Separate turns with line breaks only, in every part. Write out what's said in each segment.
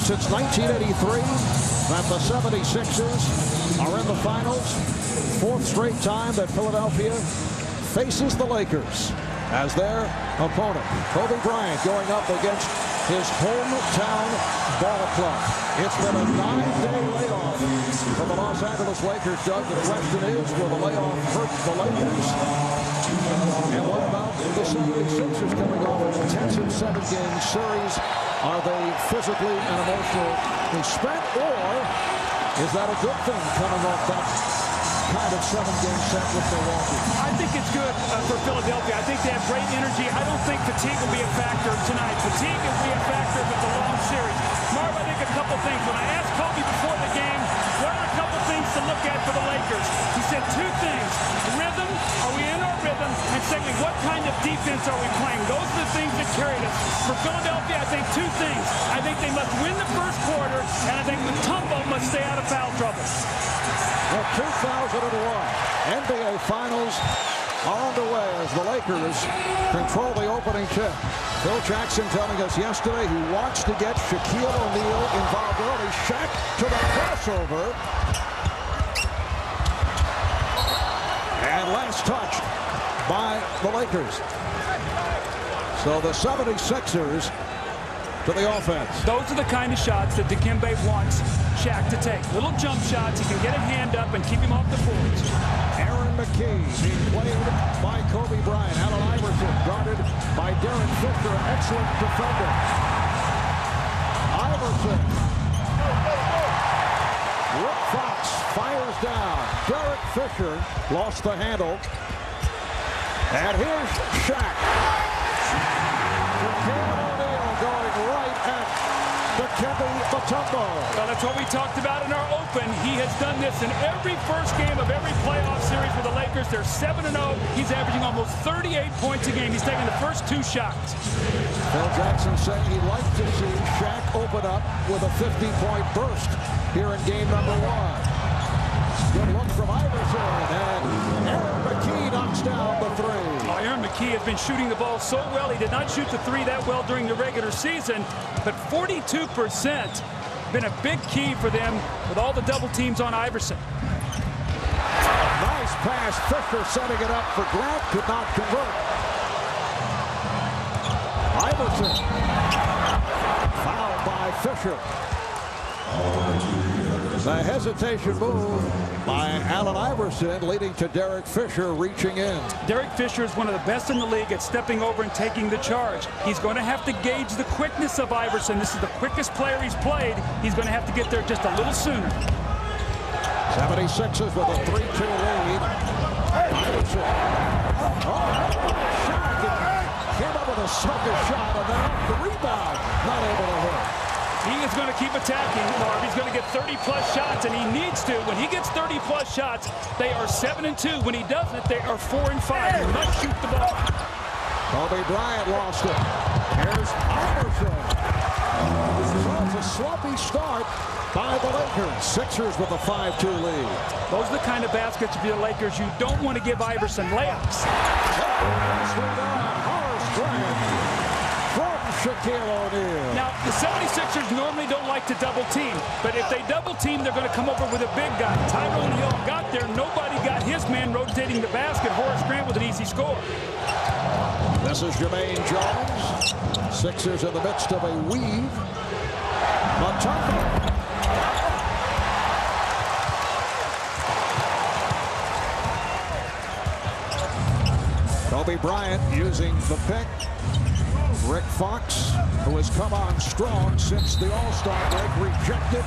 since 1983 that the 76ers are in the finals. Fourth straight time that Philadelphia faces the Lakers as their opponent. Kobe Bryant going up against his hometown ball club. It's been a 9-day layoff for the Los Angeles Lakers, Doug. The question is, will the layoff hurt the Lakers? And what about the 76ers coming off an intensive 7-game series? Are they physically and emotionally spent, or is that a good thing coming off that kind of 7-game set with Milwaukee?
I think it's good for Philadelphia. I think they have great energy. I don't think fatigue will be a factor tonight. Fatigue will be a factor if it's a long series. Marv, I think a couple things. When I asked Kobe before the game, what are a couple things to look at for the Lakers? He said two things. Rhythm, are we in our rhythm? And secondly, what kind of defense are we playing? Those are the things that carried us. For Philadelphia, I think two things. I think they must win the first quarter, and I think Mutombo must stay out of foul trouble.
The 2001 NBA Finals are underway as the Lakers control the opening tip. Phil Jackson telling us yesterday he wants to get Shaquille O'Neal involved early. Shaq to the crossover. And last touch by the Lakers. So the 76ers to the offense.
Those are the kind of shots that Dikembe wants Shaq to take. Little jump shots. He can get a hand up and keep him off the boards.
McKie being played by Kobe Bryant. Allen Iverson guarded by Derek Fisher. Excellent defender. Iverson. Rick Fox fires down. Derek Fisher lost the handle. And here's Shaq. Shaquille O'Neal going right at Dikembe Mutombo.
Well, that's what we talked about in our open. He has done this in every first game of every playoff series with the Lakers. They're 7-0. He's averaging almost 38 points a game. He's taking the first 2 shots.
Phil Jackson saying he'd like to see Shaq open up with a 50-point burst here in game number 1. Good look from Iverson, and Aaron McKie knocks down the 3.
Oh, Aaron McKie has been shooting the ball so well. He did not shoot the 3 that well during the regular season, but 42%. Been a big key for them with all the double teams on Iverson.
Nice pass. Fisher setting it up for Grant. Could not convert. Iverson. Fouled by Fisher. The hesitation move by Allen Iverson leading to Derek Fisher reaching in.
Derek Fisher is one of the best in the league at stepping over and taking the charge. He's going to have to gauge the quickness of Iverson. This is the quickest player he's played. He's going to have to get there just a little sooner.
76ers with a 3-2 lead. Iverson. Came up with a sucker shot and then the rebound. Not able to hit.
He is going to keep attacking, Marv. He's going to get 30-plus shots, and he needs to. When he gets 30-plus shots, they are 7-2. When he doesn't, they are 4-5. He must shoot the ball.
Kobe Bryant lost it. Here's Iverson. So it's a sloppy start by the Lakers. Sixers with a 5-2 lead.
Those are the kind of baskets for the Lakers you don't want to give Iverson layups.
Horace Grant. Shaquille O'Neal.
Now, the 76ers normally don't like to double team, but if they double team, they're going to come over with a big guy. Tyrone Hill got there. Nobody got his man rotating the basket. Horace Grant with an easy score.
This is Jumaine Jones. Sixers in the midst of a weave. Mutombo. Kobe Bryant using the pick. Rick Fox, who has come on strong since the All-Star break, rejected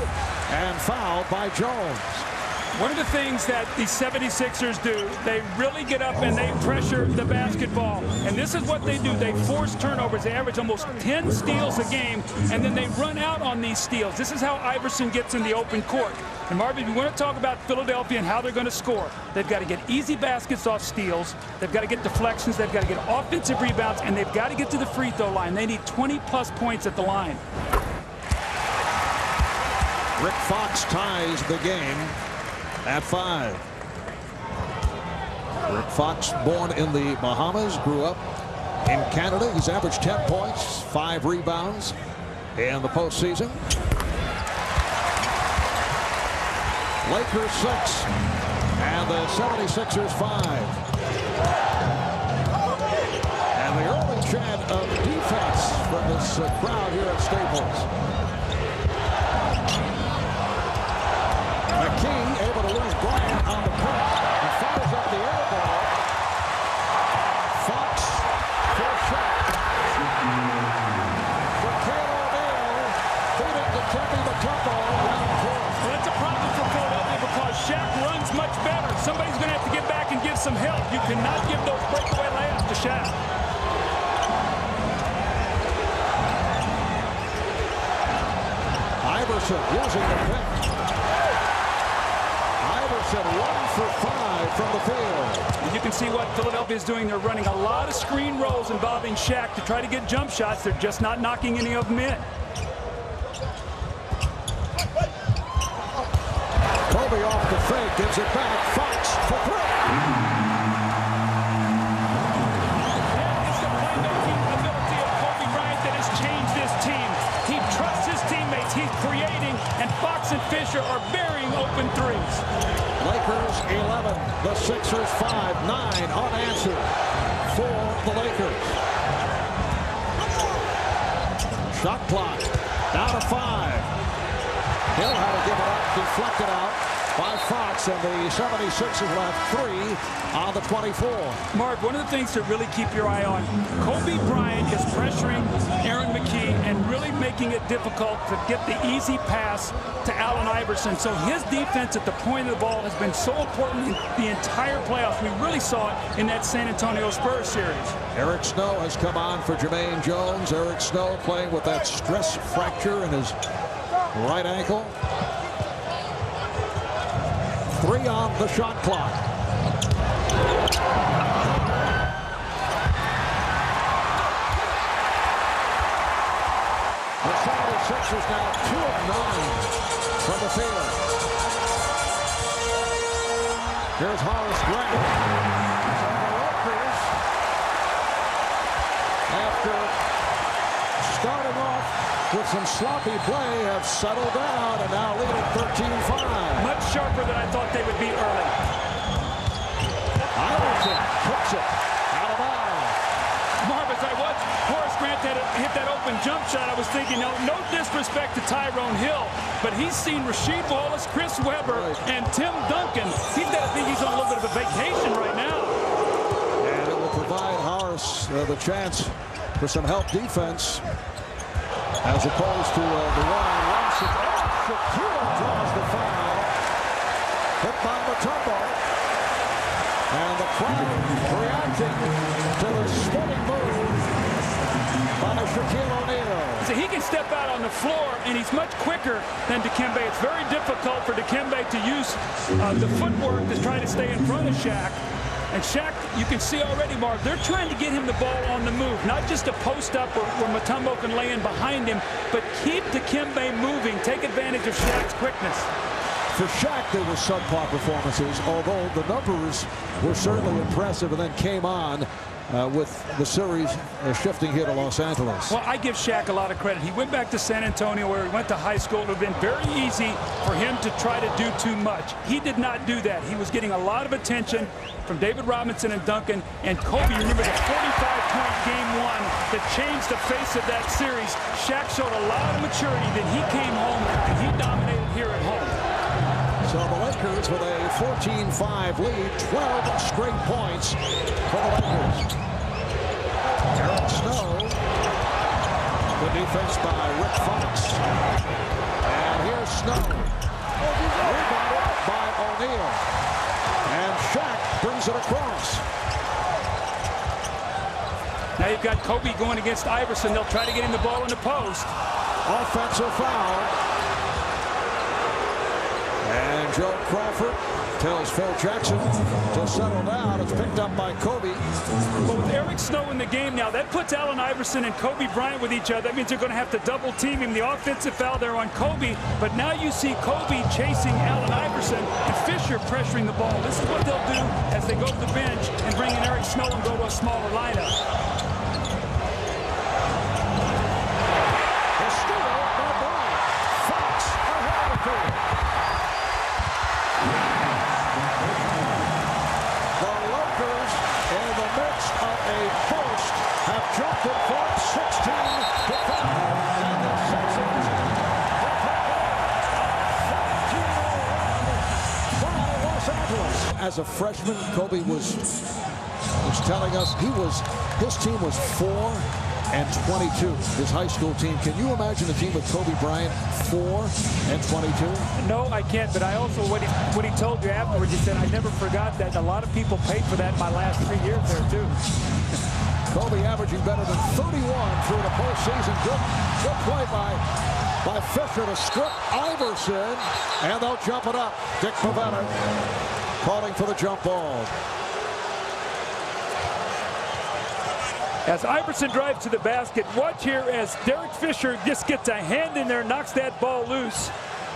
and fouled by Jones.
One of the things that the 76ers do, they really get up and they pressure the basketball. And this is what they do. They force turnovers. They average almost 10 steals a game, and then they run out on these steals. This is how Iverson gets in the open court. And Marvin, if you want to talk about Philadelphia and how they're going to score, they've got to get easy baskets off steals. They've got to get deflections. They've got to get offensive rebounds, and they've got to get to the free throw line. They need 20-plus points at the line.
Rick Fox ties the game at 5. Rick Fox, born in the Bahamas, grew up in Canada. He's averaged 10 points, 5 rebounds in the postseason. Lakers 6 and the 76ers 5. And the early chant of defense from this crowd here at Staples. McKie able to lose Bryant on the punt and fires up the air ball. Fox for Shaq. Shaquille O'Neal beating Dikembe Mutombo round 4.
Well, that's a problem for Philadelphia because Shaq runs much better. Somebody's going to have to get back and give some help. You cannot give those breakaway layups to Shaq.
Iverson using the pick. Iverson 1 for 5 from the field.
And you can see what Philadelphia is doing. They're running a lot of screen rolls involving Shaq to try to get jump shots. They're just not knocking any of them in.
Kobe off the fake, gives it back. Fox for 3.
It's the playmaking ability of Kobe Bryant that has changed this team. He trusts his teammates. He's creating, and Fox and Fisher are burying open threes.
Lakers 11, the Sixers 5, 9 unanswered for the Lakers. Shot clock down to 5. Hill had to give it up, deflected out by Fox, and the 76ers left 3 on the 24.
Mark, one of the things to really keep your eye on, Kobe Bryant is pressuring Aaron McKie and really making it difficult to get the easy pass to Allen Iverson. So his defense at the point of the ball has been so important in the entire playoffs. We really saw it in that San Antonio Spurs series.
Eric Snow has come on for Jumaine Jones. Eric Snow playing with that stress fracture in his right ankle. 3 on the shot clock. The 76ers now 2 of 9 from the field. Here's Horace Grant. And the Lakers, after starting off with some sloppy play, have settled down and now lead at 13-5.
Much sharper than I thought they would be early.
Iverson hits it out of bounds.
Marv, as I watched Horace Grant hit that open jump shot, I was thinking, no disrespect to Tyrone Hill, but he's seen Rasheed Wallace, Chris Webber, and Tim Duncan. I think he's on a little bit of a vacation right now.
And it will provide Horace the chance for some help defense, as opposed to the one. Shaquille draws the foul. Hit by Mutombo. And the crowd reacting to the spinning move by Shaquille O'Neal.
So he can step out on the floor, and he's much quicker than Dikembe. It's very difficult for Dikembe to use the footwork to try to stay in front of Shaq. And Shaq, you can see already, Mark, they're trying to get him the ball on the move. Not just a post up where Mutombo can lay in behind him, but keep Dikembe moving. Take advantage of Shaq's quickness.
For Shaq, there were subpar performances, although the numbers were certainly impressive, and then came on with the series shifting here to Los Angeles.
Well, I give Shaq a lot of credit. He went back to San Antonio, where he went to high school. It would have been very easy for him to try to do too much. He did not do that. He was getting a lot of attention from David Robinson and Duncan. And Kobe, remember the 45-point game 1 that changed the face of that series. Shaq showed a lot of maturity. Then he came home and he dominated here at home.
So the Lakers with a 14-5 lead, 12 straight points for the Lakers. Eric Snow, the defense by Rick Fox. And here's Snow. Rebounded by O'Neal. And Shaq brings it across.
Now you've got Kobe going against Iverson. They'll try to get him the ball in the post.
Offensive foul. And Joe Crawford tells Phil Jackson to settle down. It's picked up by Kobe.
But with Eric Snow in the game now, that puts Allen Iverson and Kobe Bryant with each other. That means they're going to have to double team him. The offensive foul there on Kobe. But now you see Kobe chasing Allen Iverson and Fisher pressuring the ball. This is what they'll do as they go to the bench and bring in Eric Snow and go to a smaller lineup.
The steal by Bryant. Fox ahead of the field. as a freshman, Kobe was telling us his team was 4-22, his high school team. Can you imagine a team with Kobe Bryant 4-22?
No, I can't. But I also, when he told you afterwards, he said, I never forgot that. And a lot of people paid for that in my last 3 years there, too.
Kobe averaging better than 31 through the postseason. Good play by Fisher to strip Iverson. And they'll jump it up. Dikembe calling for the jump ball.
As Iverson drives to the basket, watch here as Derek Fisher just gets a hand in there, knocks that ball loose.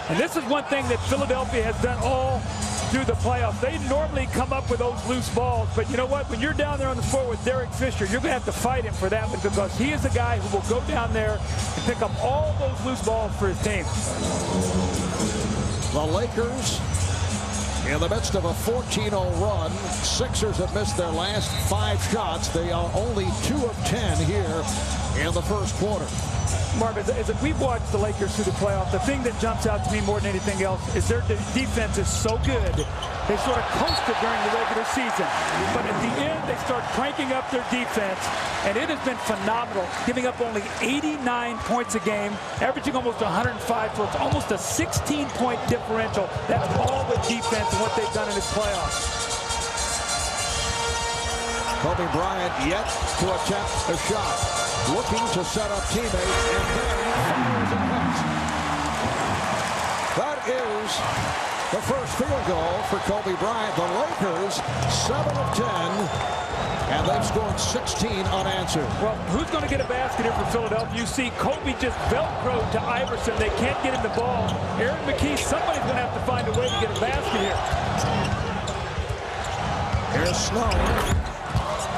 And this is one thing that Philadelphia has done all through the playoffs. They normally come up with those loose balls, but you know what? When you're down there on the floor with Derek Fisher, you're going to have to fight him for that one, because he is a guy who will go down there and pick up all those loose balls for his team.
The Lakers in the midst of a 14-0 run. Sixers have missed their last 5 shots. They are only 2 of 10 here in the first quarter.
Marv, as we've watched the Lakers through the playoffs, the thing that jumps out to me more than anything else is their defense is so good. They sort of coasted during the regular season, but at the end they start cranking up their defense, and it has been phenomenal, giving up only 89 points a game, averaging almost 105, so it's almost a 16-point differential. That's all with defense and what they've done in this playoffs.
Kobe Bryant yet to attempt a shot, looking to set up teammates, and then fires and hits. That is the first field goal for Kobe Bryant. The Lakers 7 of 10, and they've scored 16 unanswered.
Well, who's going to get a basket here for Philadelphia? You see Kobe just Velcroed to Iverson. They can't get him the ball. Aaron McKie, somebody's going to have to find a way to get a basket here.
Here's Snow.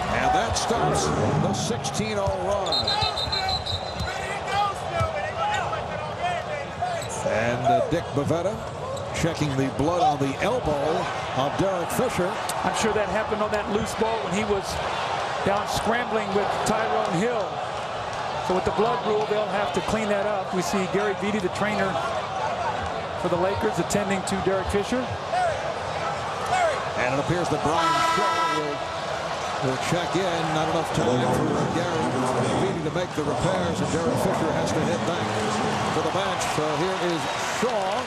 And that stops the 16-0 run. And Dikembe checking the blood on the elbow of Derek Fisher.
I'm sure that happened on that loose ball when he was down scrambling with Tyrone Hill. So with the blood rule, they'll have to clean that up. We see Gary Vitti, the trainer for the Lakers, attending to Derek Fisher.
And it appears that Brian Shaw will check in. Not enough time for Gary Vitti to make the repairs, and Derek Fisher has to hit back to the bench. So here is Shaw.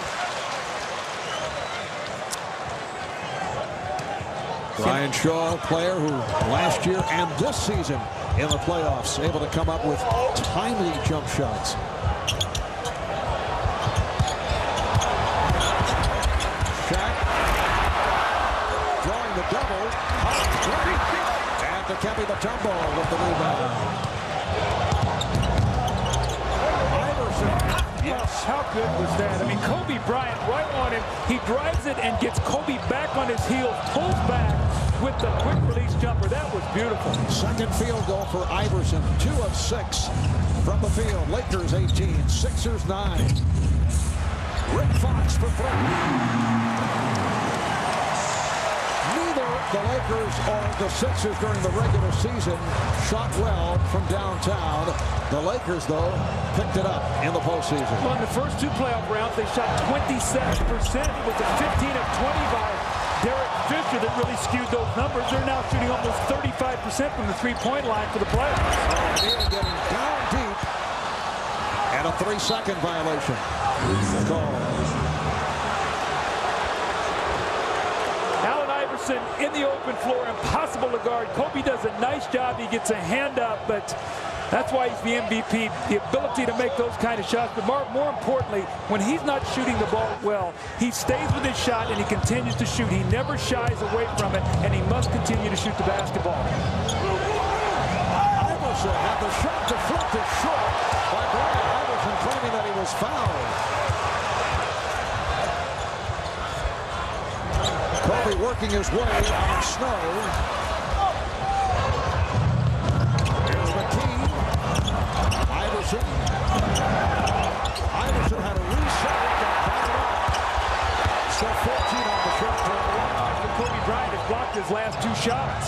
Brian Shaw, player who last year and this season in the playoffs able to come up with timely jump shots. Shaq drawing the double. And Dikembe Mutombo with the rebound. Iverson.
Yes, how good was that? I mean, Kobe Bryant right on him. He drives it and gets Kobe back on his heels, pulls back with the quick release jumper. That was beautiful.
Second field goal for Iverson. 2 of 6 from the field. Lakers 18, Sixers 9. Rick Fox for 3. Neither the Lakers or the Sixers during the regular season shot well from downtown. The Lakers, though, picked it up in the postseason.
Well, in the first 2 playoff rounds, they shot 27%. It was a 15 of 20 by Derek Fisher that really skewed those numbers. They're now shooting almost 35% from the three-point line for the playoffs.
O'Neal getting down deep. And a 3-second violation.
Allen Iverson in the open floor, impossible to guard. Kobe does a nice job. He gets a hand up, but that's why he's the MVP, the ability to make those kind of shots. But more importantly, when he's not shooting the ball well, he stays with his shot and he continues to shoot. He never shies away from it, and he must continue to shoot the basketball.
Iverson had the shot deflected short by Bryant. Iverson claiming that he was fouled. Kobe working his way on Snow. Here's McKie. Iverson had a reset and got it up. Still 14 on the shot clock.
Kobe Bryant has blocked his last 2 shots.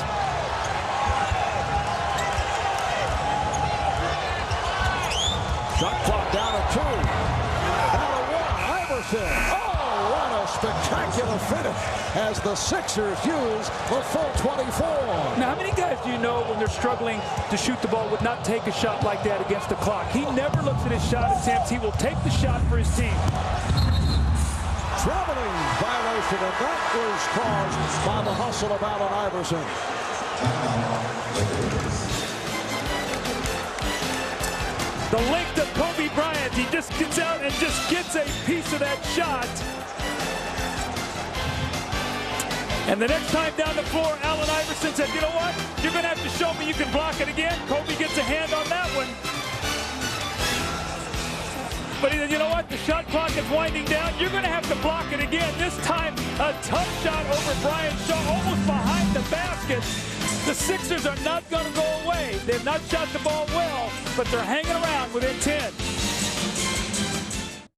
Shot clock down to 2. Out of 1. Iverson. Oh, what a
spectacular finish as the Sixers use the full 24.
Now, how many guys do you know when they're struggling to shoot the ball would not take a shot like that against the clock? He never looks at his shot attempts. He will take the shot for his team.
Traveling violation, and that was caused by the hustle of Allen Iverson.
The length of Kobe Bryant. He just gets out and just gets a piece of that shot. And the next time down the floor, Allen Iverson said, you know what? You're going to have to show me you can block it again. Kobe gets a hand on that one. But he said, you know what? The shot clock is winding down. You're going to have to block it again. This time, a tough shot over Bryant's shot, almost behind the basket. The Sixers are not going to go away. They've not shot the ball well, but they're hanging around within 10.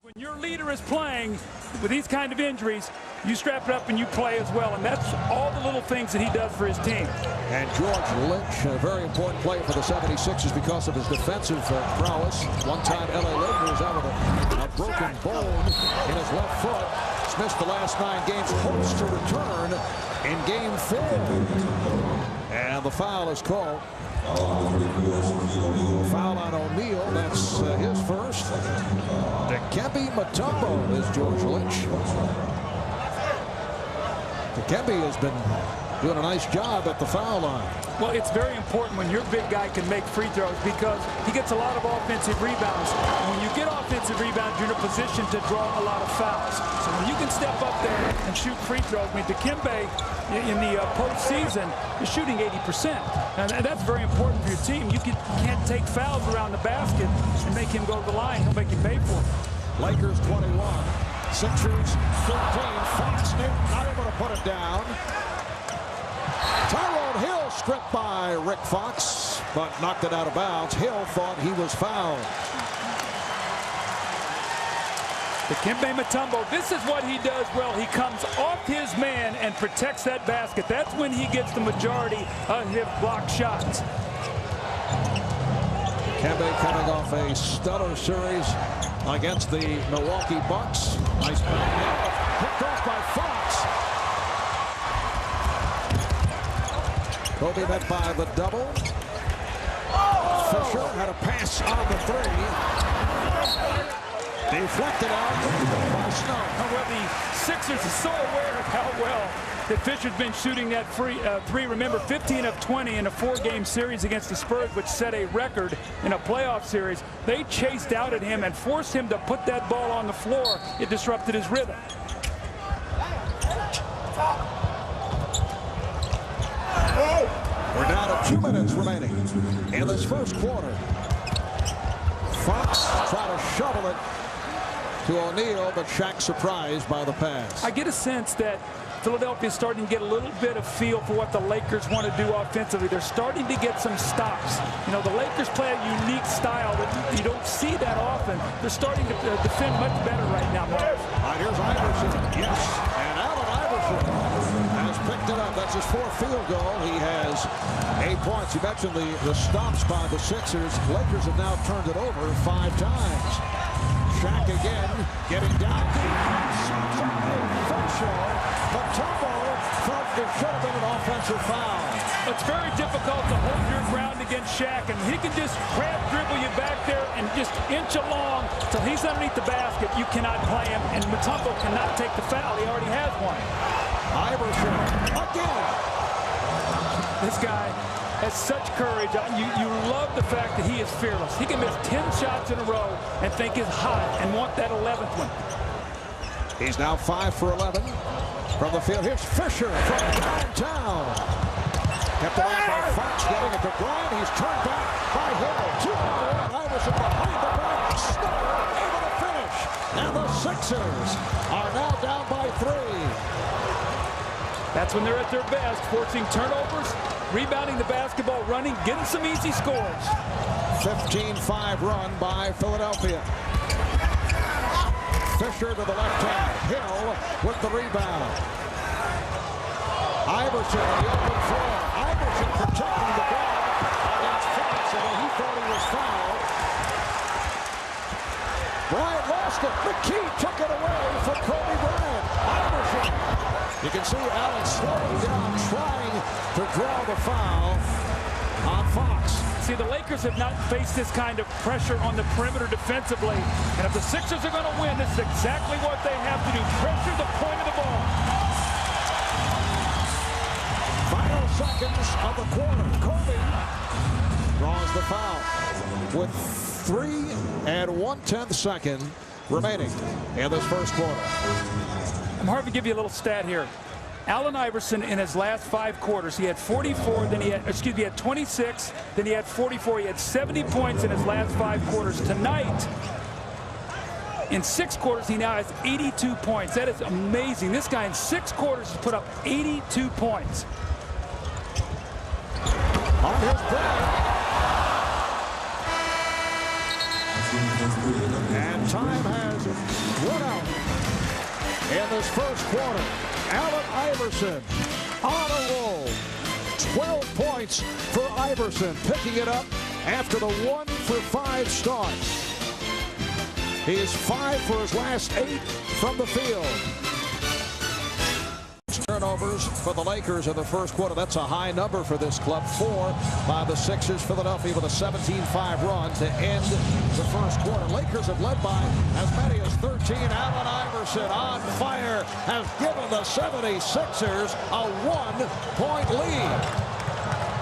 When your leader is playing with these kind of injuries, you strap it up and you play as well. And that's all the little things that he does for his team.
And George Lynch, a very important player for the 76ers because of his defensive prowess. One-time LA Lakers out with a broken bone in his left foot. He's missed the last 9 games. Hopes to return in Game 4. And the foul is called. Foul on O'Neal. That's his first. Dikembe Mutombo is George Lynch. Dikembe has been doing a nice job at the foul line.
Well, it's very important when your big guy can make free throws because he gets a lot of offensive rebounds. And when you get offensive rebounds, you're in a position to draw a lot of fouls. So when you can step up there and shoot free throws, I mean, Dikembe in the postseason is shooting 80%. And that's very important for your team. You can't take fouls around the basket and make him go to the line. He'll make you pay for it.
Lakers 21. Sixers 13. Fox not able to put it down. Tyrone Hill stripped by Rick Fox, but knocked it out of bounds. Hill thought he was fouled.
Dikembe Mutombo, this is what he does well. He comes off his man and protects that basket. That's when he gets the majority of his block shots.
Dikembe coming off a stellar series against the Milwaukee Bucks. Nice back. Picked off by Fox. Kobe met by the double. Fisher had a pass on the 3. Deflected out by Snow.
Well, the Sixers are so aware of how well that Fisher's been shooting that three. Remember, 15 of 20 in a 4-game series against the Spurs, which set a record in a playoff series. They chased out at him and forced him to put that ball on the floor. It disrupted his rhythm.
We're down to 2 minutes remaining in this first quarter. Fox trying to shovel it to O'Neal, but Shaq surprised by the pass.
I get a sense that Philadelphia is starting to get a little bit of feel for what the Lakers want to do offensively. They're starting to get some stops. You know, the Lakers play a unique style that you don't see that often. They're starting to defend much better right now, Mark.
Here's Iverson. Yes, and Allen Iverson has picked it up. That's his 4th field goal. He has 8 points. You mentioned the stops by the Sixers. Lakers have now turned it over 5 times. Shaq again, getting down deep. Mutombo felt it should have been an offensive foul.
It's very difficult to hold your ground against Shaq, and he can just dribble you back there and just inch along till he's underneath the basket. You cannot play him, and Mutombo cannot take the foul. He already has one.
Iverson again.
This guy has such courage. You love the fact that he is fearless. He can miss 10 shots in a row and think he's hot and want that 11th one.
He's now 5 for 11 from the field. Here's Fisher from downtown. Kept it on by Fox, getting it to Bryant. He's turned back by Hill. 2-1. Iverson behind the back. Snow able to finish. And the Sixers are now down by 3.
That's when they're at their best, forcing turnovers, rebounding the basketball, running, getting some easy scores.
15-5 run by Philadelphia. Fisher to the left hand. Hill with the rebound. Iverson on the open floor. Iverson protecting the ball against Fox, and he thought he was fouled. Bryant lost it. McKie took it away for Kobe Bryant. Iverson You can see Allen slowing down, trying to draw the foul on Fox.
See, the Lakers have not faced this kind of pressure on the perimeter defensively. And if the Sixers are going to win, this is exactly what they have to do. Pressure the point of the ball.
Final seconds of the quarter. Kobe draws the foul with 3 1/10 second remaining in this first quarter.
I'm hard to give you a little stat here. Allen Iverson in his last 5 quarters, he had 44, then he had 26, then he had 44. He had 70 points in his last 5 quarters. Tonight, in 6 quarters, he now has 82 points. That is amazing. This guy in 6 quarters has put up 82 points.
On his break. And time has run out in this first quarter. Allen Iverson on a roll. 12 points for Iverson, picking it up after the 1-for-5 start. He is 5 for his last 8 from the field. Turnovers for the Lakers in the first quarter. That's a high number for this club. 4 by the Sixers. Philadelphia with a 17-5 run to end the first quarter. Lakers have led by as many as 13. Allen Iverson on fire has given the 76ers a 1-point lead.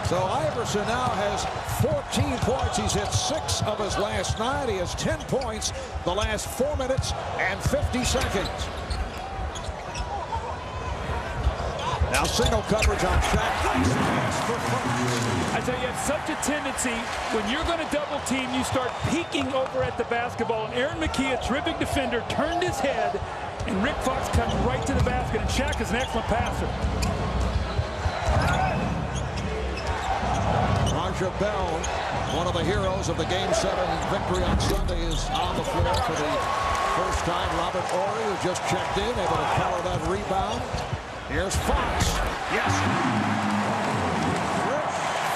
So Iverson now has 14 points. He's hit 6 of his last 9. He has 10 points the last 4 minutes and 50 seconds. Now single coverage on Shaq. Nice pass for Fox.
I tell you, you have such a tendency when you're going to double team, you start peeking over at the basketball. And Aaron McKie, a terrific defender, turned his head, and Rick Fox comes right to the basket. And Shaq is an excellent passer.
Raja Bell, one of the heroes of the Game 7 victory on Sunday, is on the floor for the first time. Robert Horry, who just checked in, able to power that rebound. Here's Fox. Yes. Rick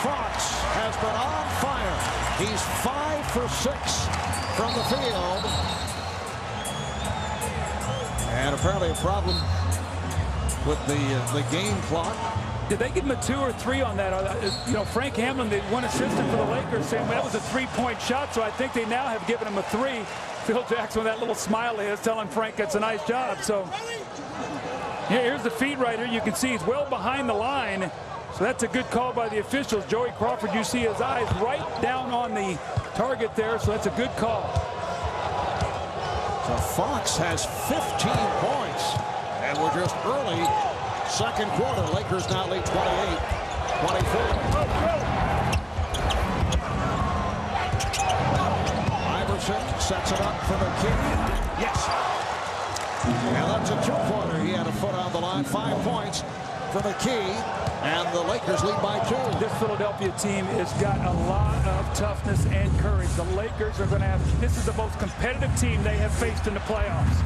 Fox has been on fire. He's 5 for 6 from the field. And apparently a problem with the game clock.
Did they give him a 2 or 3 on that? You know, Frank Hamlin, the one assistant for the Lakers, saying that was a 3-point shot, so I think they now have given him a 3. Phil Jackson with that little smile is telling Frank it's a nice job. So yeah, here's the feed right here. You can see he's well behind the line. So that's a good call by the officials. Joey Crawford, you see his eyes right down on the target there. So that's a good call.
So Fox has 15 points. And we're just early second quarter. Lakers now lead 28-24. Iverson sets it up for McKie. Yes. And that's a 2-pointer. He had a foot on the line. 5 points for McKie. And the Lakers lead by 2.
This Philadelphia team has got a lot of toughness and courage. The Lakers are going to have, this is the most competitive team they have faced in the playoffs.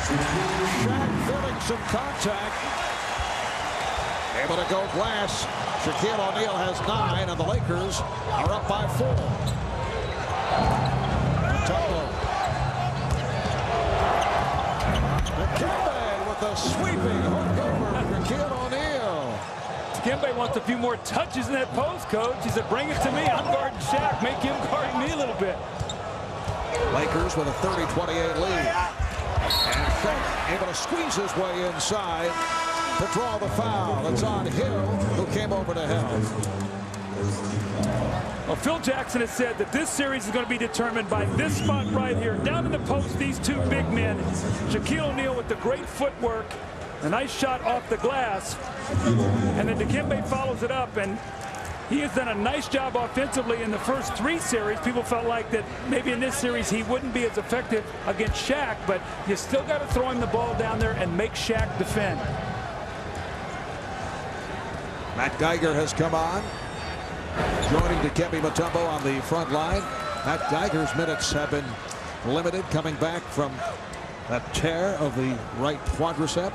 Shaq feeling some contact. Able to go glass. Shaquille O'Neal has 9, and the Lakers are up by 4. Mutombo. Dikembe with a sweeping hook over Shaquille O'Neal.
Dikembe wants a few more touches in that post, coach. He said, bring it to me. I'm guarding Shaq. Make him guard me a little bit.
Lakers with a 30-28 lead. And Shaq able to squeeze his way inside to draw the foul. It's on Hill, who came over to help.
Well, Phil Jackson has said that this series is going to be determined by this spot right here. Down in the post, these 2 big men. Shaquille O'Neal with the great footwork. A nice shot off the glass. And then Dikembe follows it up. And he has done a nice job offensively in the first 3 series. People felt like that maybe in this series he wouldn't be as effective against Shaq. But you still got to throw him the ball down there and make Shaq defend.
Matt Geiger has come on, joining Dikembe Mutombo on the front line. Matt Geiger's minutes have been limited, coming back from that tear of the right quadricep.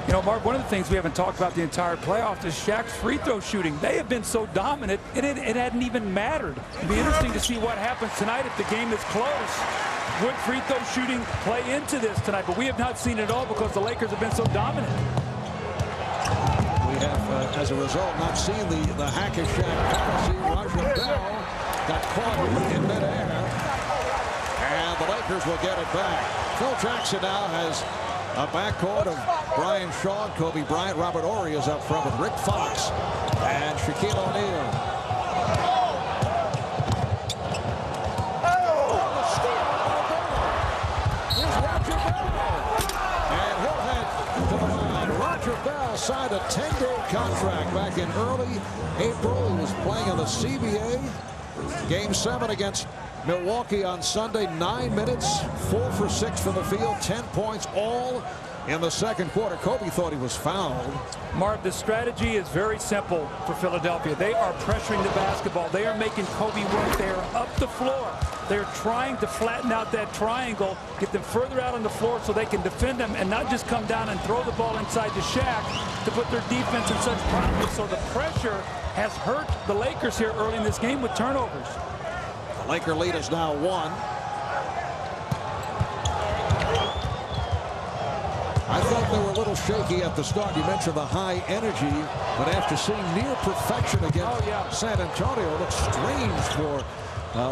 You know, Mark, one of the things we haven't talked about the entire playoffs is Shaq's free throw shooting. They have been so dominant, it hadn't even mattered. It'll be interesting to see what happens tonight if the game is close. would free throw shooting play into this tonight? But we have not seen it all because the Lakers have been so dominant.
We have, as a result, not seen the hack-a-shack policy. Roger Bell got caught in midair, and the Lakers will get it back. Phil Jackson now has a backcourt of Brian Shaw, Kobe Bryant. Robert Horry is up front with Rick Fox and Shaquille O'Neal. Bell signed a 10-day contract back in early April. He was playing in the CBA. Game 7 against Milwaukee on Sunday. 9 minutes, 4 for 6 from the field, 10 points, all in the second quarter. Kobe thought he was fouled.
Marv, the strategy is very simple for Philadelphia. They are pressuring the basketball. They are making Kobe work. They are up the floor. They're trying to flatten out that triangle, get them further out on the floor so they can defend them and not just come down and throw the ball inside to Shaq to put their defense in such problems. So the pressure has hurt the Lakers here early in this game with turnovers.
The Laker lead is now 1. I thought they were a little shaky at the start. You mentioned the high energy, but after seeing near perfection against San Antonio, it looks strange for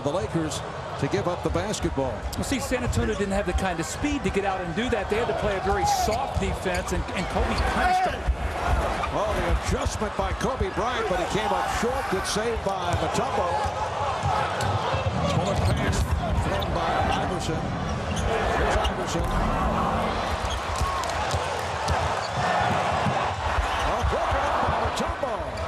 the Lakers to give up the basketball.
Well, see, San Antonio didn't have the kind of speed to get out and do that. They had to play a very soft defense, and Kobe punished them.
Well, the adjustment by Kobe Bryant, but he came up short. Good save by Mutombo. Bullet pass thrown by Iverson. Here's Iverson.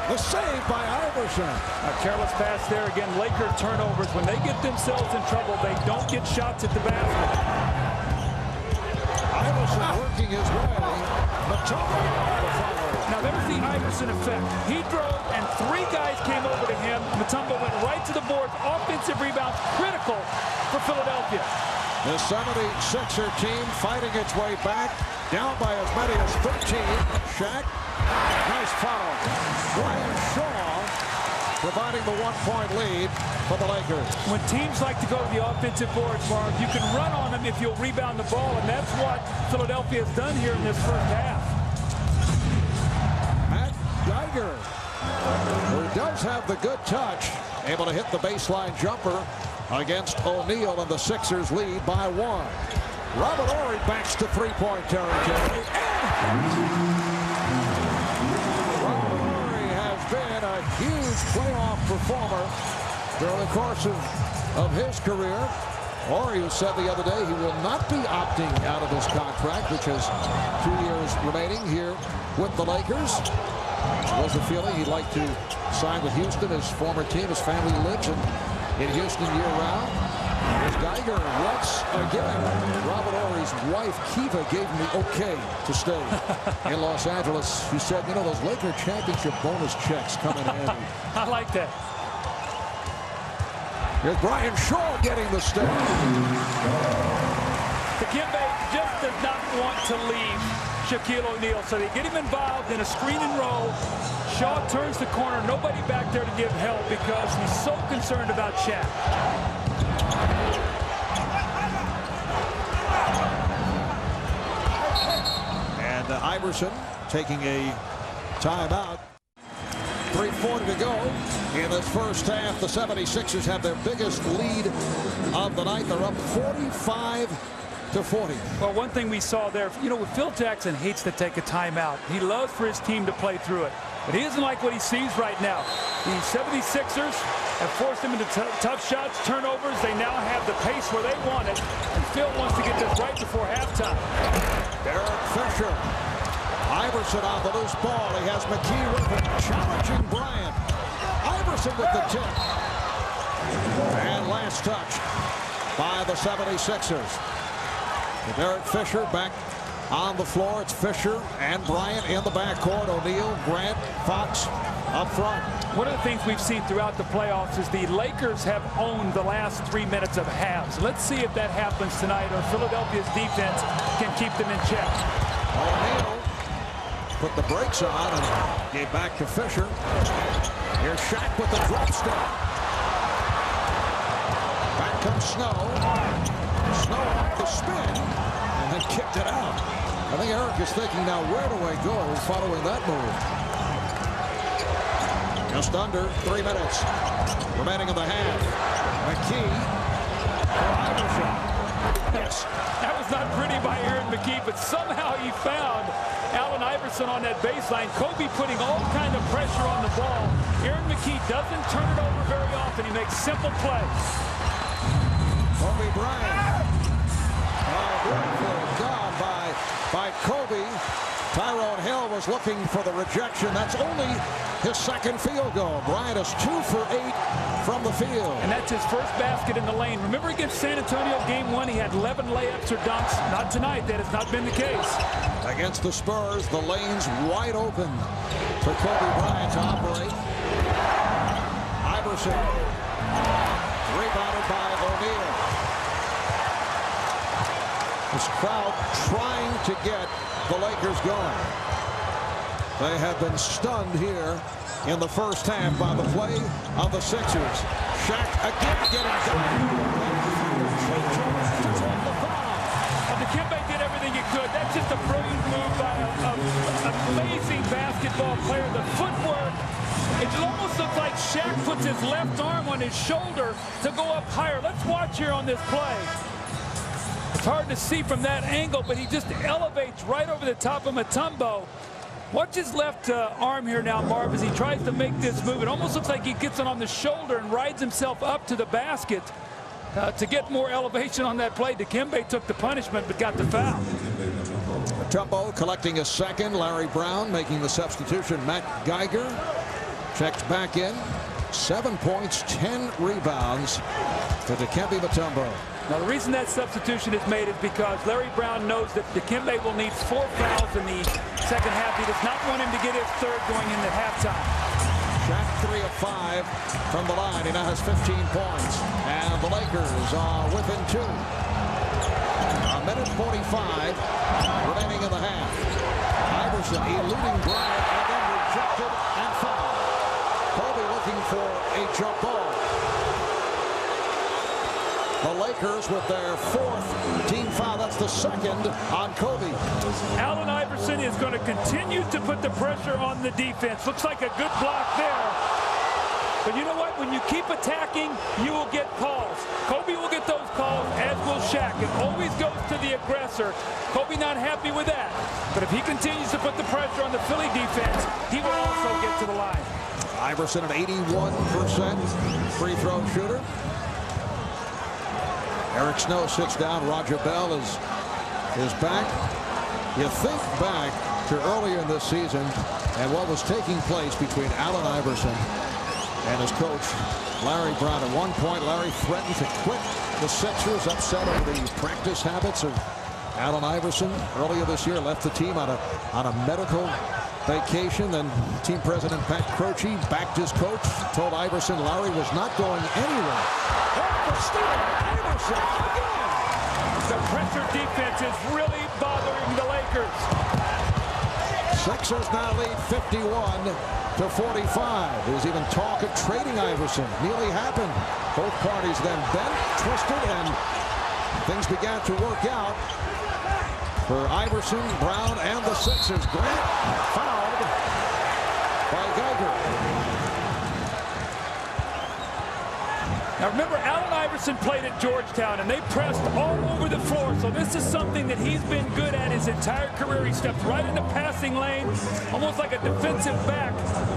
The save by Iverson.
A careless pass there again. Laker turnovers. When they get themselves in trouble, they don't get shots at the basket.
Iverson working his way. Mutombo.
Now there's the Iverson effect. He drove and 3 guys came over to him. Mutombo went right to the board. Offensive rebound critical for Philadelphia.
The 76er team fighting its way back. Down by as many as 13. Shaq. Nice foul. Brian Shaw providing the 1-point lead for the Lakers. When
teams like to go to the offensive boards, Marv, you can run on them if you'll rebound the ball, and that's what Philadelphia has done here in this first half.
Matt Geiger, who does have the good touch, able to hit the baseline jumper against O'Neal, and the Sixers lead by 1. Robert Horry backs to 3-point territory. Been a huge playoff performer during the course of his career. Horry, who said the other day he will not be opting out of his contract, which has 2 years remaining here with the Lakers. There was a feeling he'd like to sign with Houston, his former team, his family lives in Houston year-round. Here's Geiger once again. Robert Horry's wife, Kiva, gave him the okay to stay in Los Angeles. He said, you know, those Laker championship bonus checks come in handy.
I like that.
Here's Brian Shaw getting the stay.
Dikembe just does not want to leave Shaquille O'Neal, so they get him involved in a screen and roll. Shaw turns the corner, nobody back there to give help because he's so concerned about Shaq.
And Iverson taking a timeout. 3:40 to go in this first half. The 76ers have their biggest lead of the night. They're up 45-40.
Well, one thing we saw there, you know, Phil Jackson hates to take a timeout. He loves for his team to play through it. But he doesn't like what he sees right now. The 76ers have forced him into tough shots, turnovers. They now have the pace where they want it. And Phil wants to get this right before halftime.
Derek Fisher. Iverson on the loose ball. He has McKie with him, challenging Bryant. Iverson with the tip. And last touch by the 76ers. Derek Fisher back on the floor. It's Fisher and Bryant in the backcourt. O'Neal, Grant, Fox up front.
One of the things we've seen throughout the playoffs is the Lakers have owned the last 3 minutes of halves. Let's see if that happens tonight, or Philadelphia's defense can keep them in check.
O'Neal put the brakes on and gave back to Fisher. Here's Shaq with the drop step. Back comes Snow. I think Eric is thinking now, where do I go following that move? Just under 3 minutes remaining in the half. McKie for Iverson.
Yes, that was not pretty by McKie, but somehow he found Allen Iverson on that baseline. Kobe putting all kind of pressure on the ball. McKie doesn't turn it over very often. He makes simple plays.
Kobe Bryant. Beautiful job by Kobe. Tyrone Hill was looking for the rejection. That's only his second field goal. Bryant is 2 for 8 from the field.
And that's his first basket in the lane. Remember against San Antonio game 1, he had 11 layups or dunks. Not tonight. That has not been the case.
Against the Spurs, the lane's wide open for Kobe Bryant to operate. Iverson rebounded by O'Neal. This crowd trying to get the Lakers going. They have been stunned here in the first half by the play of the Sixers. Shaq again getting done.
Dikembe did everything he could. That's just a brilliant move by an amazing basketball player. The footwork, it almost looks like Shaq puts his left arm on his shoulder to go up higher. Let's watch here on this play. It's hard to see from that angle, but he just elevates right over the top of Mutombo. Watch his left arm here now, Marv, as he tries to make this move. It almost looks like he gets it on the shoulder and rides himself up to the basket to get more elevation on that play. Dikembe took the punishment but got the foul.
Mutombo collecting a second. Larry Brown making the substitution. Matt Geiger checks back in. 7 points, 10 rebounds to Dikembe Mutombo.
Now, the reason that substitution is made is because Larry Brown knows that Dikembe will need 4 fouls in the second half. He does not want him to get his third going into halftime.
Shaq 3 of 5 from the line. He now has 15 points. And the Lakers are within 2. A minute 45 remaining in the half. Iverson eluding Bryant and then rejected and fouled. Kobe looking for a jump ball. The Lakers with their 4th team foul. That's the second on Kobe.
Allen Iverson is going to continue to put the pressure on the defense. Looks like a good block there. But you know what? When you keep attacking, you will get calls. Kobe will get those calls, as will Shaq. It always goes to the aggressor. Kobe not happy with that. But if he continues to put the pressure on the Philly defense, he will also get to the line.
Iverson an 81% free throw shooter. Eric Snow sits down. Roger Bell is back. You think back to earlier in this season and what was taking place between Allen Iverson and his coach, Larry Brown. At one point, Larry threatened to quit the Sixers, upset over the practice habits of Allen Iverson. Earlier this year, left the team on a medical vacation. Then team president Pat Croce backed his coach, told Iverson Larry was not going anywhere. Iverson again.
The pressure defense is really bothering the Lakers.
Sixers now lead 51-45. There's even talk of trading Iverson. Nearly happened. Both parties then bent, twisted, and things began to work out for Iverson, Brown, and the Sixers. Grant fouled by Geiger.
Now remember, Allen Iverson played at Georgetown, and they pressed all over the floor. So this is something that he's been good at his entire career. He steps right in the passing lane, almost like a defensive back,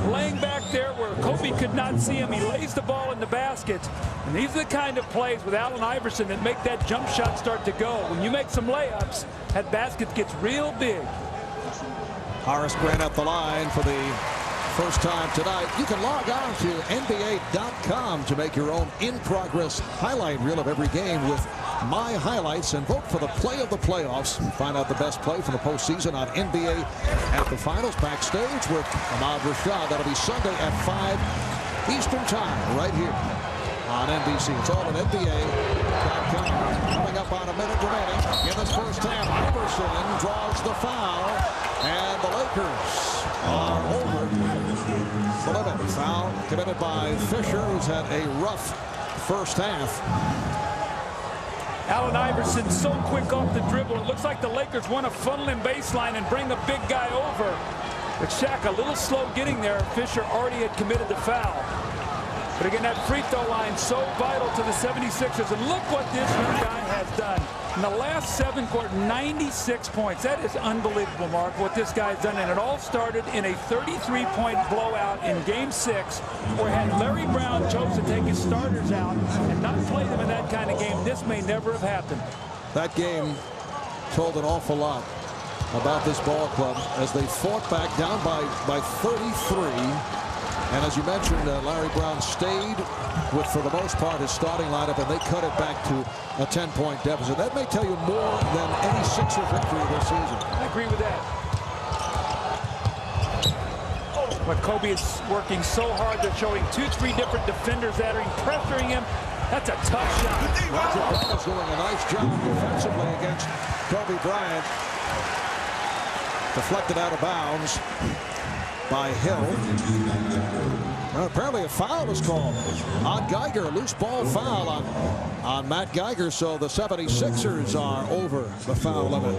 laying back there where Kobe could not see him. He lays the ball in the basket. And these are the kind of plays with Allen Iverson that make that jump shot start to go. When you make some layups, that basket gets real big.
Horace Grant at the line for the first time tonight. You can log on to NBA.com to make your own in-progress highlight reel of every game with my highlights and vote for the play of the playoffs. Find out the best play from the postseason on NBA at the finals. Backstage with Ahmad Rashad. That'll be Sunday at 5 Eastern time right here on NBC. It's all at NBA.com. Coming up on a minute remaining in this first half. Iverson draws the foul, and the Lakers are over the limit. Foul committed by Fisher, who's had a rough first half.
Allen Iverson so quick off the dribble. It looks like the Lakers want to funnel him baseline and bring a big guy over. But Shaq a little slow getting there. Fisher already had committed the foul. But again, that free throw line so vital to the 76ers. And look what this young guy has done. In the last 7 quarters, 96 points. That is unbelievable, Mark, what this guy's done. And it all started in a 33-point blowout in Game 6, where had Larry Brown chose to take his starters out and not play them in that kind of game, this may never have happened.
That game told an awful lot about this ball club as they fought back down by 33. And as you mentioned, Larry Brown stayed with, for the most part, his starting lineup, and they cut it back to a 10-point deficit. That may tell you more than any Sixer victory this season.
I agree with that. But Kobe is working so hard. They're showing 2-3 different defenders that are pressuring him. That's a tough shot.
Roger Bell is doing a nice job defensively against Kobe Bryant. Deflected out of bounds by Hill. Apparently a foul is called on Geiger. A loose ball foul on Matt Geiger. So the 76ers are over the foul limit.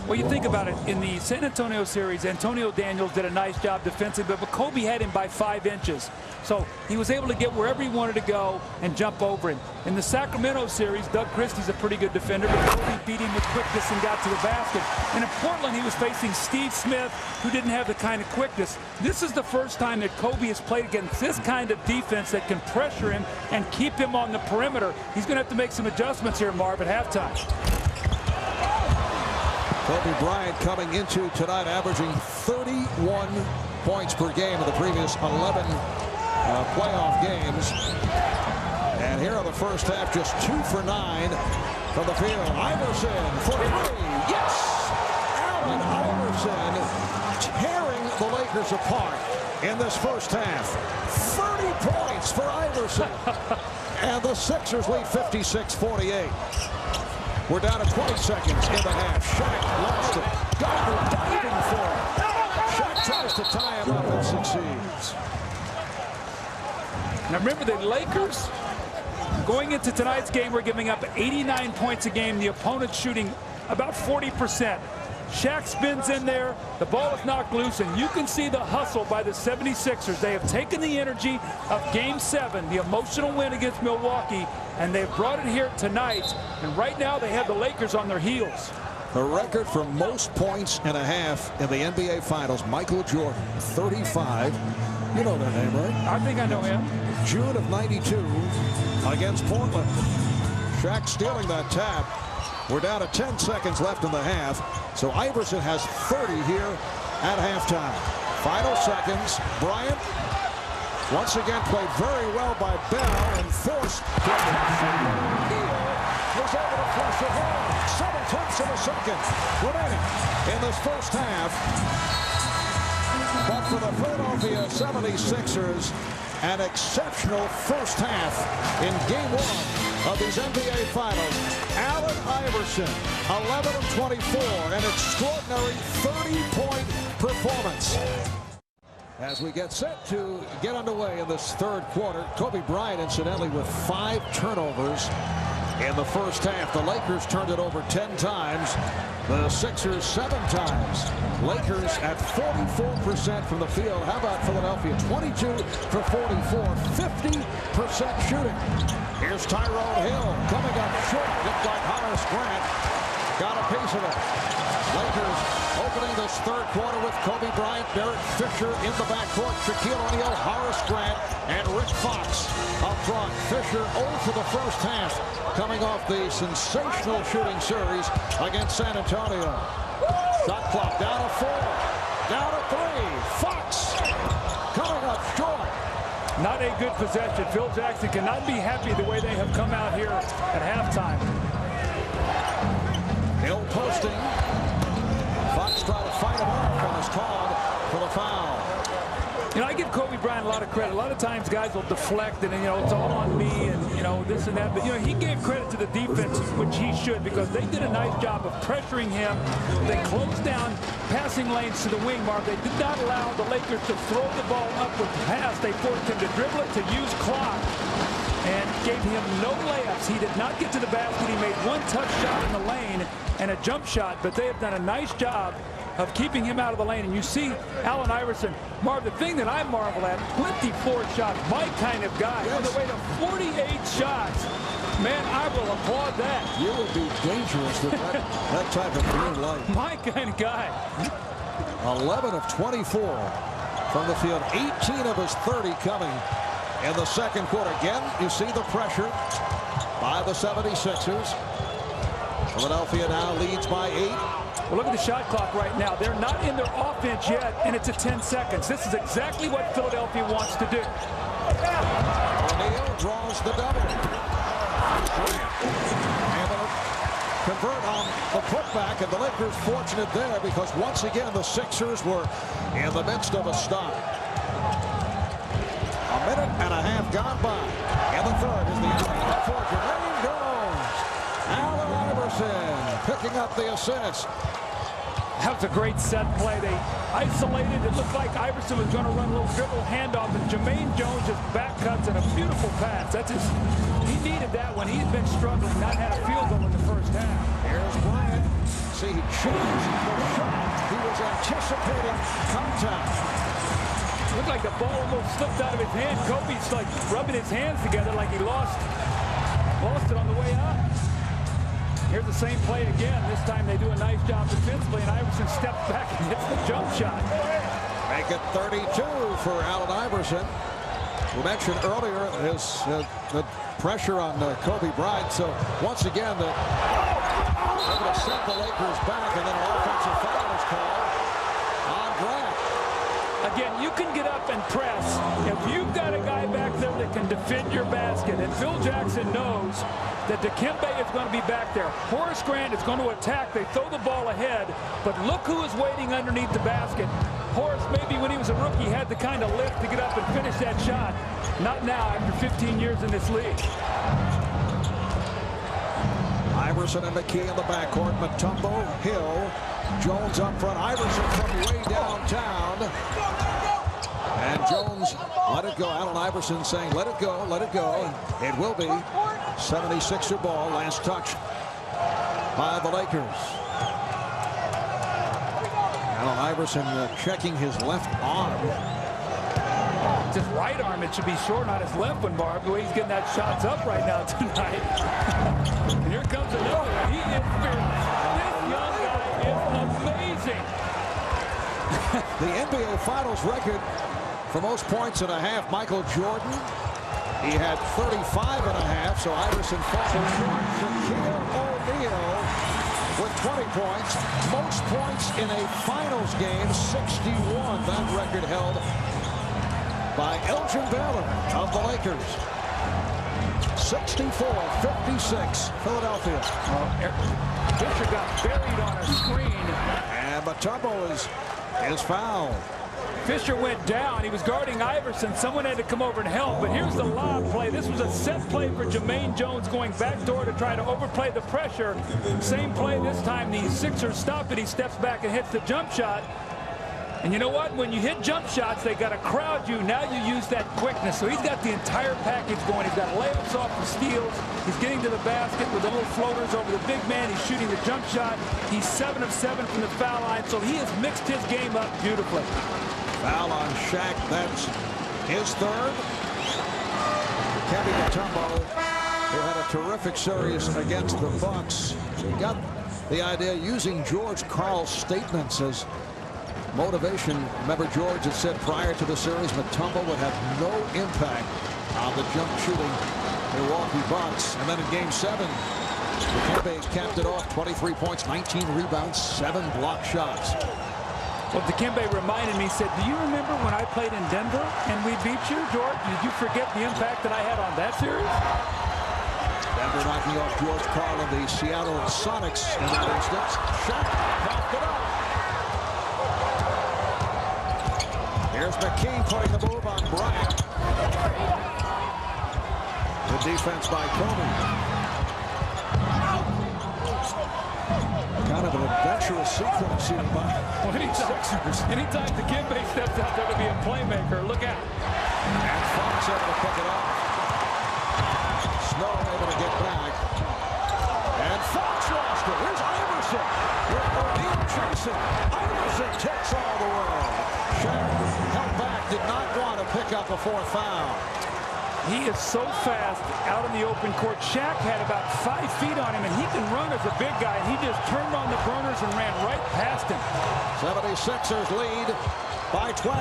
Well, you think about it. In the San Antonio series, Antonio Daniels did a nice job defensively, but Kobe had him by 5 inches. So he was able to get wherever he wanted to go and jump over him. In the Sacramento series, Doug Christie's a pretty good defender, but Kobe beat him with quickness and got to the basket. And in Portland, he was facing Steve Smith, who didn't have the kind of quickness. This is the first time that Kobe has played against this kind of defense that can pressure him and keep him on the perimeter. He's going to have to make some adjustments here, Marv, at halftime.
Kobe Bryant coming into tonight averaging 31 points per game in the previous 11 playoff games. And here in the first half, just 2 for 9 from the field. Iverson for 3. Yes! Allen Iverson tearing the Lakers apart in this first half. 30 points for Iverson. And the Sixers lead 56-48. We're down to 20 seconds in the half. Shaq lost it. Geiger diving for it. Shaq tries to tie him up and succeeds.
Now remember, the Lakers going into tonight's game were giving up 89 points a game. The opponent shooting about 40%. Shaq spins in there. The ball is knocked loose, and you can see the hustle by the 76ers. They have taken the energy of Game 7, the emotional win against Milwaukee, and they've brought it here tonight. And right now they have the Lakers on their heels.
A record for most points and a half in the NBA Finals. Michael Jordan, 35. You know their name, right?
I think I know him.
June of '92 against Portland. Shaq stealing that tap. We're down to 10 seconds left in the half. So Iverson has 30 here at halftime. Final seconds. Bryant once again played very well by Bell and forced Hill was able to flush it home. 7/10 of a second remaining in this first half. But for the Philadelphia 76ers, an exceptional first half in Game 1 of these NBA Finals. Allen Iverson, 11 of 24, an extraordinary 30-point performance. As we get set to get underway in this third quarter, Kobe Bryant, incidentally, with 5 turnovers in the first half. The Lakers turned it over 10 times. The Sixers 7 times. Lakers at 44% from the field. How about Philadelphia? 22 for 44, 50% shooting. Here's Tyrone Hill coming up short. Looked like Horace Grant got a piece of it. Lakers opening this third quarter with Kobe Bryant, Derek Fisher in the backcourt, Shaquille O'Neal, Horace Grant, and Rick Fox up front. Fisher 0 for the first half, coming off the sensational shooting series against San Antonio. Shot clock down to 4, down to 3. Fox coming up short.
Not a good possession. Phil Jackson cannot be happy the way they have come out here at halftime.
Hill posting. Fox trying to fight him off and is called for the foul.
You know, I give Kobe Bryant a lot of credit. A lot of times guys will deflect and, you know, it's all on me and, you know, this and that. But, you know, he gave credit to the defense, which he should, because they did a nice job of pressuring him. They closed down passing lanes to the wing, Mark. They did not allow the Lakers to throw the ball up with the pass. They forced him to dribble it, to use clock. and gave him no layups. He did not get to the basket. He made one tough shot in the lane and a jump shot, but they have done a nice job of keeping him out of the lane. And you see Allen Iverson. Marv, the thing that I marvel at, 24 shots, my kind of guy, on the way to 48 shots. Man, I will applaud that.
You would be dangerous with that type of green light.
My kind of guy.
11 of 24 from the field. 18 of his 30 coming in the second quarter. Again, you see the pressure by the 76ers. Philadelphia now leads by 8.
Well, look at the shot clock right now. They're not in their offense yet, and it's at 10 seconds. This is exactly what Philadelphia wants to do.
O'Neal draws the double. Able to convert on the putback, and the Lakers fortunate there because once again the Sixers were in the midst of a stop. A minute and a half gone by. In the third is the alley for Jumaine Jones. Allen Iverson picking up the assist.
That was a great set play. They isolated. It looked like Iverson was going to run a little dribble handoff, and Jumaine Jones just back cuts and a beautiful pass. That's his. He needed that when he's been struggling, not had a field goal in the first half.
Here's Bryant. See, he changed the shot. He was anticipating contact.
Looked like the ball almost slipped out of his hand. Kobe's like rubbing his hands together like he lost it on the way up. Here's the same play again. This time they do a nice job defensively, and Iverson steps back and hits the jump shot.
Make it 32 for Allen Iverson. We mentioned earlier the pressure on Kobe Bryant. So once again, they're going to send the Lakers back, and then an offensive foul is called on Grant.
Again, you can get up and press if you've got a guy back there that can defend your basket. And Phil Jackson knows that Dikembe is going to be back there. Horace Grant is going to attack. They throw the ball ahead, but look who is waiting underneath the basket. Horace, maybe when he was a rookie, had the kind of lift to get up and finish that shot. Not now after 15 years in this league.
Iverson and McKie in the backcourt. Mutombo, Hill, Jones up front. Iverson from way downtown. And Jones let it go. Allen Iverson saying, let it go, let it go. And it will be 76er ball. Last touch by the Lakers. Allen Iverson checking his left arm.
It's his right arm. It should be short, not his left one, Barb. The way he's getting that shots up right now tonight. And here comes another one. He is fearless. This young guy is amazing.
The NBA Finals record for most points and a half, Michael Jordan. He had 35 and a half, so Iverson falls short. Shaquille O'Neal with 20 points. Most points in a finals game, 61. That record held by Elgin Baylor of the Lakers. 64-56, Philadelphia.
Fisher got buried on a screen.
And Mutombo is fouled.
Fisher went down. He was guarding Iverson. Someone had to come over and help. But here's the lob play. This was a set play for Jumaine Jones going backdoor to try to overplay the pressure. Same play this time. The Sixers stop it. He steps back and hits the jump shot. And you know what? When you hit jump shots, they got to crowd you. Now you use that quickness. So he's got the entire package going. He's got layups off the steals. He's getting to the basket with the little floaters over the big man. He's shooting the jump shot. He's 7 of 7 from the foul line. So he has mixed his game up beautifully.
Foul on Shaq. That's his third. Dikembe Mutombo, who had a terrific series against the Bucks. So he got the idea using George Karl's statements as motivation. Remember, George had said prior to the series Mutombo would have no impact on the jump shooting Milwaukee Bucks. And then in game 7, Dikembe capped it off. 23 points, 19 rebounds, 7 block shots.
Well, Dikembe reminded me, said, do you remember when I played in Denver and we beat you, George? Did you forget the impact that I had on that series?
Denver knocking off George Karl and the Seattle Sonics in that instance. Shaq popped it up. Here's McKie putting the move on Bryant. Good defense by Kobe. Kind of an adventurous sequence here by Sixers.
Anytime Dikembe steps out there to be a playmaker, look out.
And Fox able to pick it up. Snow able to get back. And Fox lost it. Here's Iverson with O'Neal chasing. Iverson takes all the way. Shaq held back, did not want to pick up a fourth foul.
He is so fast out in the open court. Shaq had about 5 feet on him, and he can run as a big guy. And he just turned on the burners and ran right past him.
76ers lead by 12.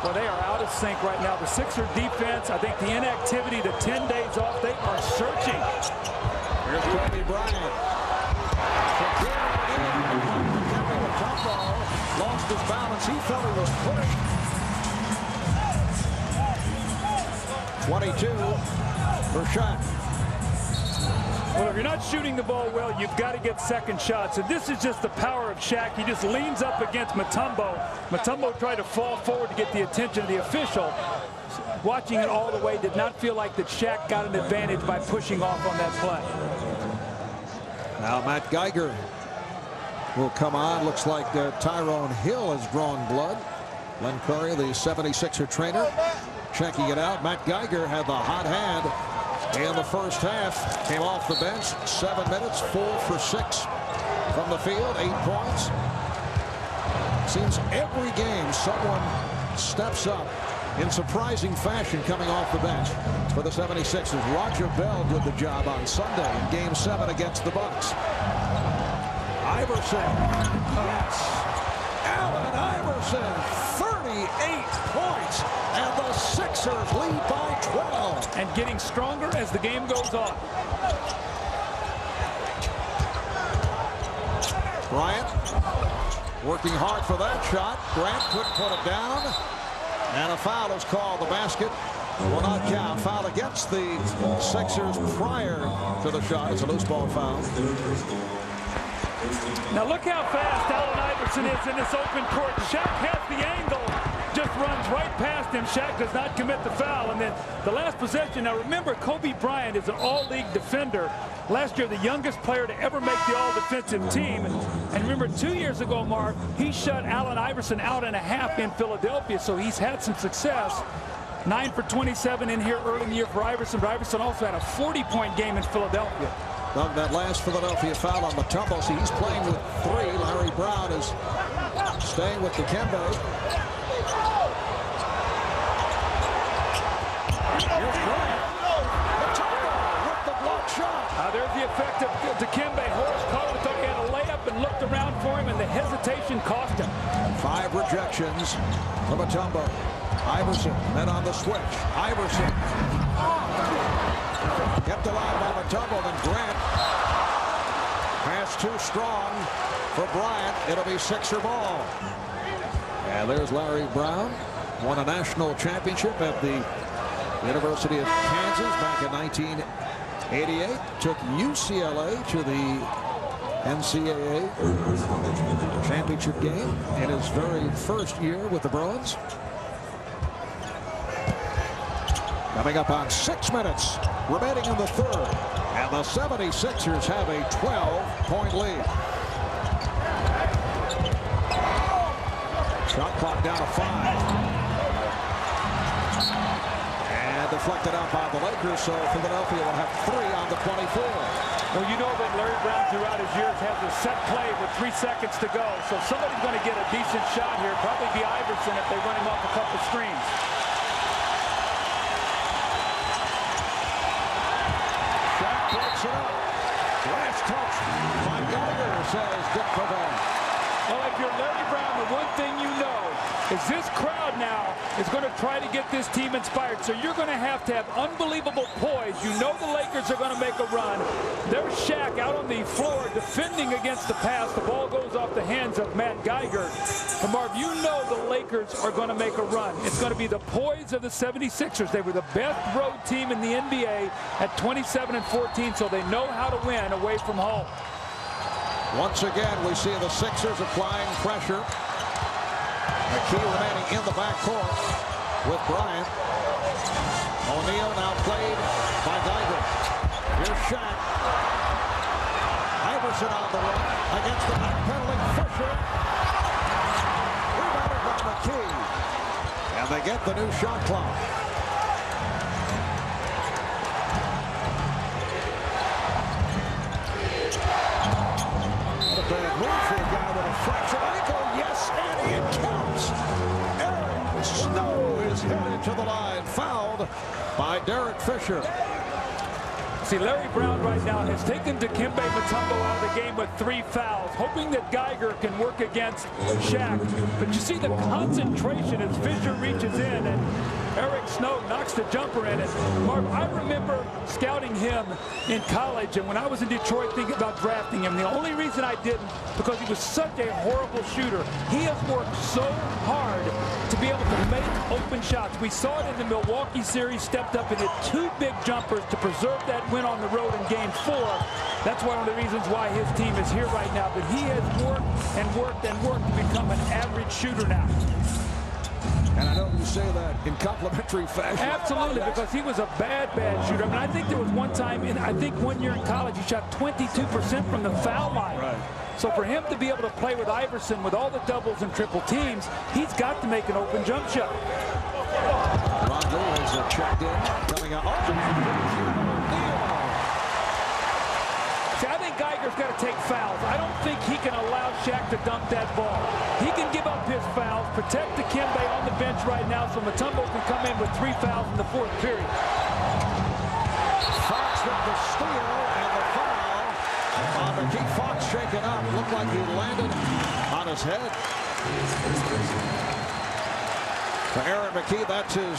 Well, they are out of sync right now. The Sixer defense, I think the inactivity, the 10 days off, they are searching.
Here's Kobe Bryant. Dikembe Mutombo lost his balance. He felt he was pushed. 22 for Shaq.
Well, if you're not shooting the ball well, you've got to get second shots. And this is just the power of Shaq. He just leans up against Mutombo. Mutombo tried to fall forward to get the attention of the official. Watching it all the way, did not feel like that Shaq got an advantage by pushing off on that play.
Now Matt Geiger will come on. Looks like Tyrone Hill has drawn blood. Len Curry, the 76er trainer, checking it out. Matt Geiger had the hot hand in the first half. Came off the bench, 7 minutes, 4 for 6 from the field, 8 points. Seems every game someone steps up in surprising fashion coming off the bench for the 76ers. Roger Bell did the job on Sunday in Game 7 against the Bucks. Iverson, yes, Allen Iverson, 38 points, and the Sixers lead by 12.
And getting stronger as the game goes on.
Bryant working hard for that shot. Grant couldn't put it down. And a foul is called. The basket will not count. Foul against the Sixers prior to the shot. It's a loose ball foul.
Now look how fast Allen Iverson is in this open court. Shaq has the angle, just runs right past him. Shaq does not commit the foul. And then the last possession. Now remember, Kobe Bryant is an all-league defender. Last year, the youngest player to ever make the all-defensive team. And remember, 2 years ago, Mark, he shut Allen Iverson out and a half in Philadelphia, so he's had some success. 9 for 27 in here early in the year for Iverson, but Iverson also had a 40-point game in Philadelphia.
Doug, that last Philadelphia foul on Mutombo. See, he's playing with 3. Larry Brown is staying with Dikembe. Here's Bryant. Mutombo with the block shot.
There's the effect of Dikembe. Horace Grant thought he had a layup and looked around for him, and the hesitation cost him. 5
rejections from Mutombo. Iverson, then on the switch. Iverson. Kept alive by Mutombo, then Grant. Pass too strong for Bryant. It'll be Sixer ball. And there's Larry Brown. Won a national championship at the University of Kansas back in 1988. Took UCLA to the NCAA championship game in his very first year with the Bruins. Coming up on 6 minutes remaining in the third. And the 76ers have a 12-point lead. Shot clock down to 5. And deflected out by the Lakers, so Philadelphia will have 3 on the 24.
Well, you know that Larry Brown throughout his years has a set play with 3 seconds to go. So somebody's going to get a decent shot here. Probably be Iverson if they run him off a couple screens.
Shaq breaks it up. Last touch by Geiger, says Devean.
Well, if you're Larry Brown, the one thing you know is this crowd now is going to try to get this team inspired. So you're going to have unbelievable poise. You know the Lakers are going to make a run. There's Shaq out on the floor defending against the pass. The ball goes off the hands of Matt Geiger. And Marv, you know the Lakers are going to make a run. It's going to be the poise of the 76ers. They were the best road team in the NBA at 27-14, so they know how to win away from home.
Once again, we see the Sixers applying pressure. McKie remaining in the backcourt with Bryant. O'Neal now played by Geiger. Here's Shaq. Iverson on the run against the backpedaling Fisher. Rebounded by McKie. And they get the new shot clock. bad move for a guy with a fractured ankle. Yes, and it counts. Eric Snow is headed to the line, fouled by Derek Fisher.
See, Larry Brown right now has taken Dikembe Mutombo out of the game with 3 fouls, hoping that Geiger can work against Shaq. But you see the concentration as Fisher reaches in, and Eric Snow knocks the jumper in it. Marv, I remember scouting him in college, and when I was in Detroit thinking about drafting him, the only reason I didn't, because he was such a horrible shooter. He has worked so hard to be able to make open shots. We saw it in the Milwaukee series, stepped up and hit 2 big jumpers to preserve that win on the road in Game 4. That's one of the reasons why his team is here right now. But he has worked and worked and worked to become an average shooter now.
And I know you say that in complimentary fashion.
Absolutely, because he was a bad shooter. I mean, I think there was one time, I think 1 year in college, he shot 22% from the foul line.
Right.
So for him to be able to play with Iverson with all the doubles and triple teams, he's got to make an open jump shot.
Rodney is checked in, coming out.
See, I think Geiger's got to take fouls. I don't think he can allow Shaq to dump that ball. He can give up his fouls, protect Dikembe on the bench right now so Mutombo can come in with 3 fouls in the 4th period.
Fox with the steal and the foul. McKie. Fox shaken up. Looked like he landed on his head. For Aaron McKie, that's his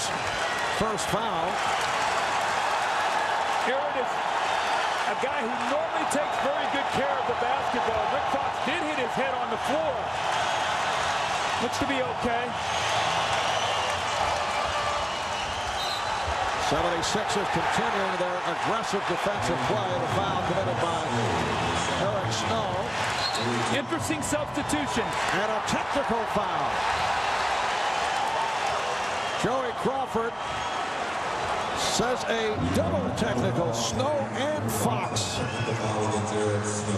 first foul.
Aaron is a guy who normally takes very good care of the basketball. Rick Fox did hit his head on the floor. Looks to be okay.
76ers continuing their aggressive defensive play. The foul committed by Eric Snow.
Interesting substitution.
And a technical foul. Joey Crawford says a double technical. Snow and Fox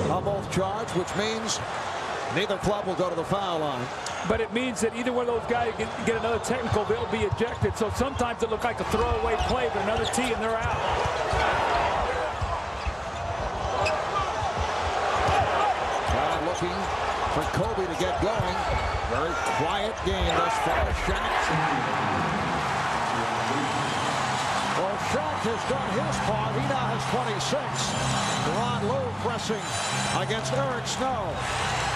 are both charged, which means neither club will go to the foul line.
But it means that either one of those guys get another technical, they'll be ejected. So sometimes it looks like a throwaway play, but another tee and they're out.
Looking for Kobe to get going. Very quiet game thus far. Shaq. Well, Shaq has done his part. He now has 26. Tyronn Lue pressing against Eric Snow.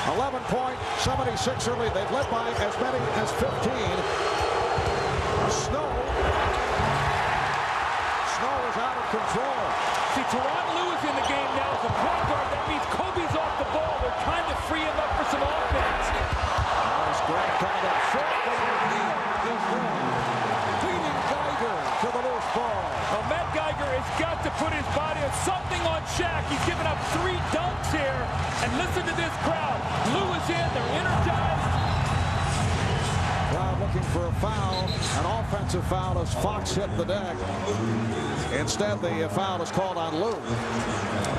11-point, 76er lead. They've led by as many as 15. Snow is out of control.
See, Tyronn Lue is in the game now as a point guard. That means Kobe's off the ball. They're trying to free him up for some offense.
Horace Grant coming up short. Feeding Geiger to the loose ball.
Well, Matt Geiger has got to put his body on something on Shaq. He's given up 3 dunks here. And listen to this crowd. Lue is in. They're energized.
Crowd looking for a foul. An offensive foul as Fox hit the deck. Instead, the foul is called on Lue.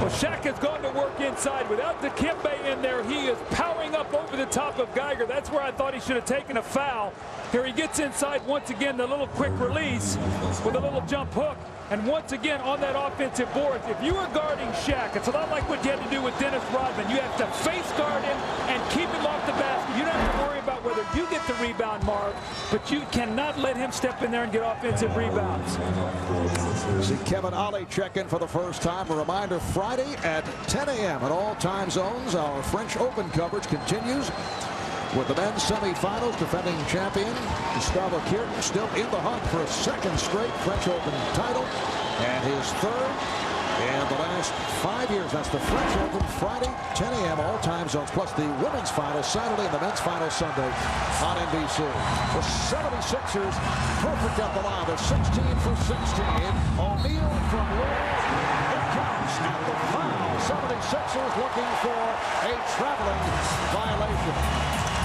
Well, Shaq has gone to work inside. Without Dikembe in there, he is powering up over the top of Geiger. That's where I thought he should have taken a foul. Here he gets inside once again, the little quick release with a little jump hook. And once again, on that offensive board, if you are guarding Shaq, it's a lot like what you had to do with Dennis Rodman. You have to face guard him and keep him off the basket. You don't have to worry about whether you get the rebound, Marv, but you cannot let him step in there and get offensive rebounds.
See Kevin Ollie check in for the first time. A reminder, Friday at 10 a.m. at all time zones. Our French Open coverage continues with the men's semifinals. Defending champion Gustavo Kirten still in the hunt for a 2nd straight French Open title and his 3rd in the last 5 years. That's the French Open Friday, 10 a.m. all time zones, plus the women's final Saturday and the men's final Sunday on NBC. The 76ers perfect at the line. They're 16 for 16. O'Neal from Lue. It counts at the foul. 76ers looking for a traveling violation.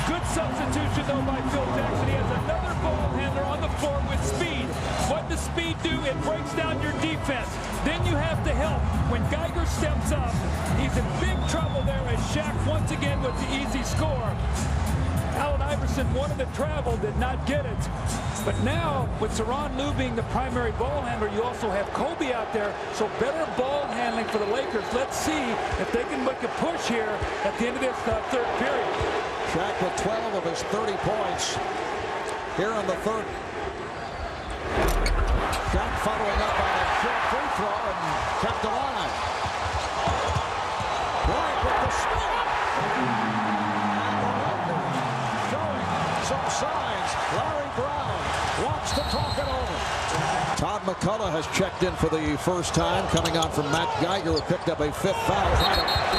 Good substitution, though, by Phil Jackson. He has another ball handler on the floor with speed. What does speed do? It breaks down your defense. Then you have to help. When Geiger steps up, he's in big trouble there as Shaq once again with the easy score. Allen Iverson wanted to travel, did not get it. But now, with Tyronn Lue being the primary ball handler, you also have Kobe out there. So better ball handling for the Lakers. Let's see if they can make a push here at the end of this third period.
Shaq with 12 of his 30 points here in the third. Shaq following up on a short free throw and kept alive. Bryant with the spin. Showing some signs. Larry Brown wants to talk it over. Todd MacCulloch has checked in for the first time, coming on from Matt Geiger, who picked up a 5th foul. Trying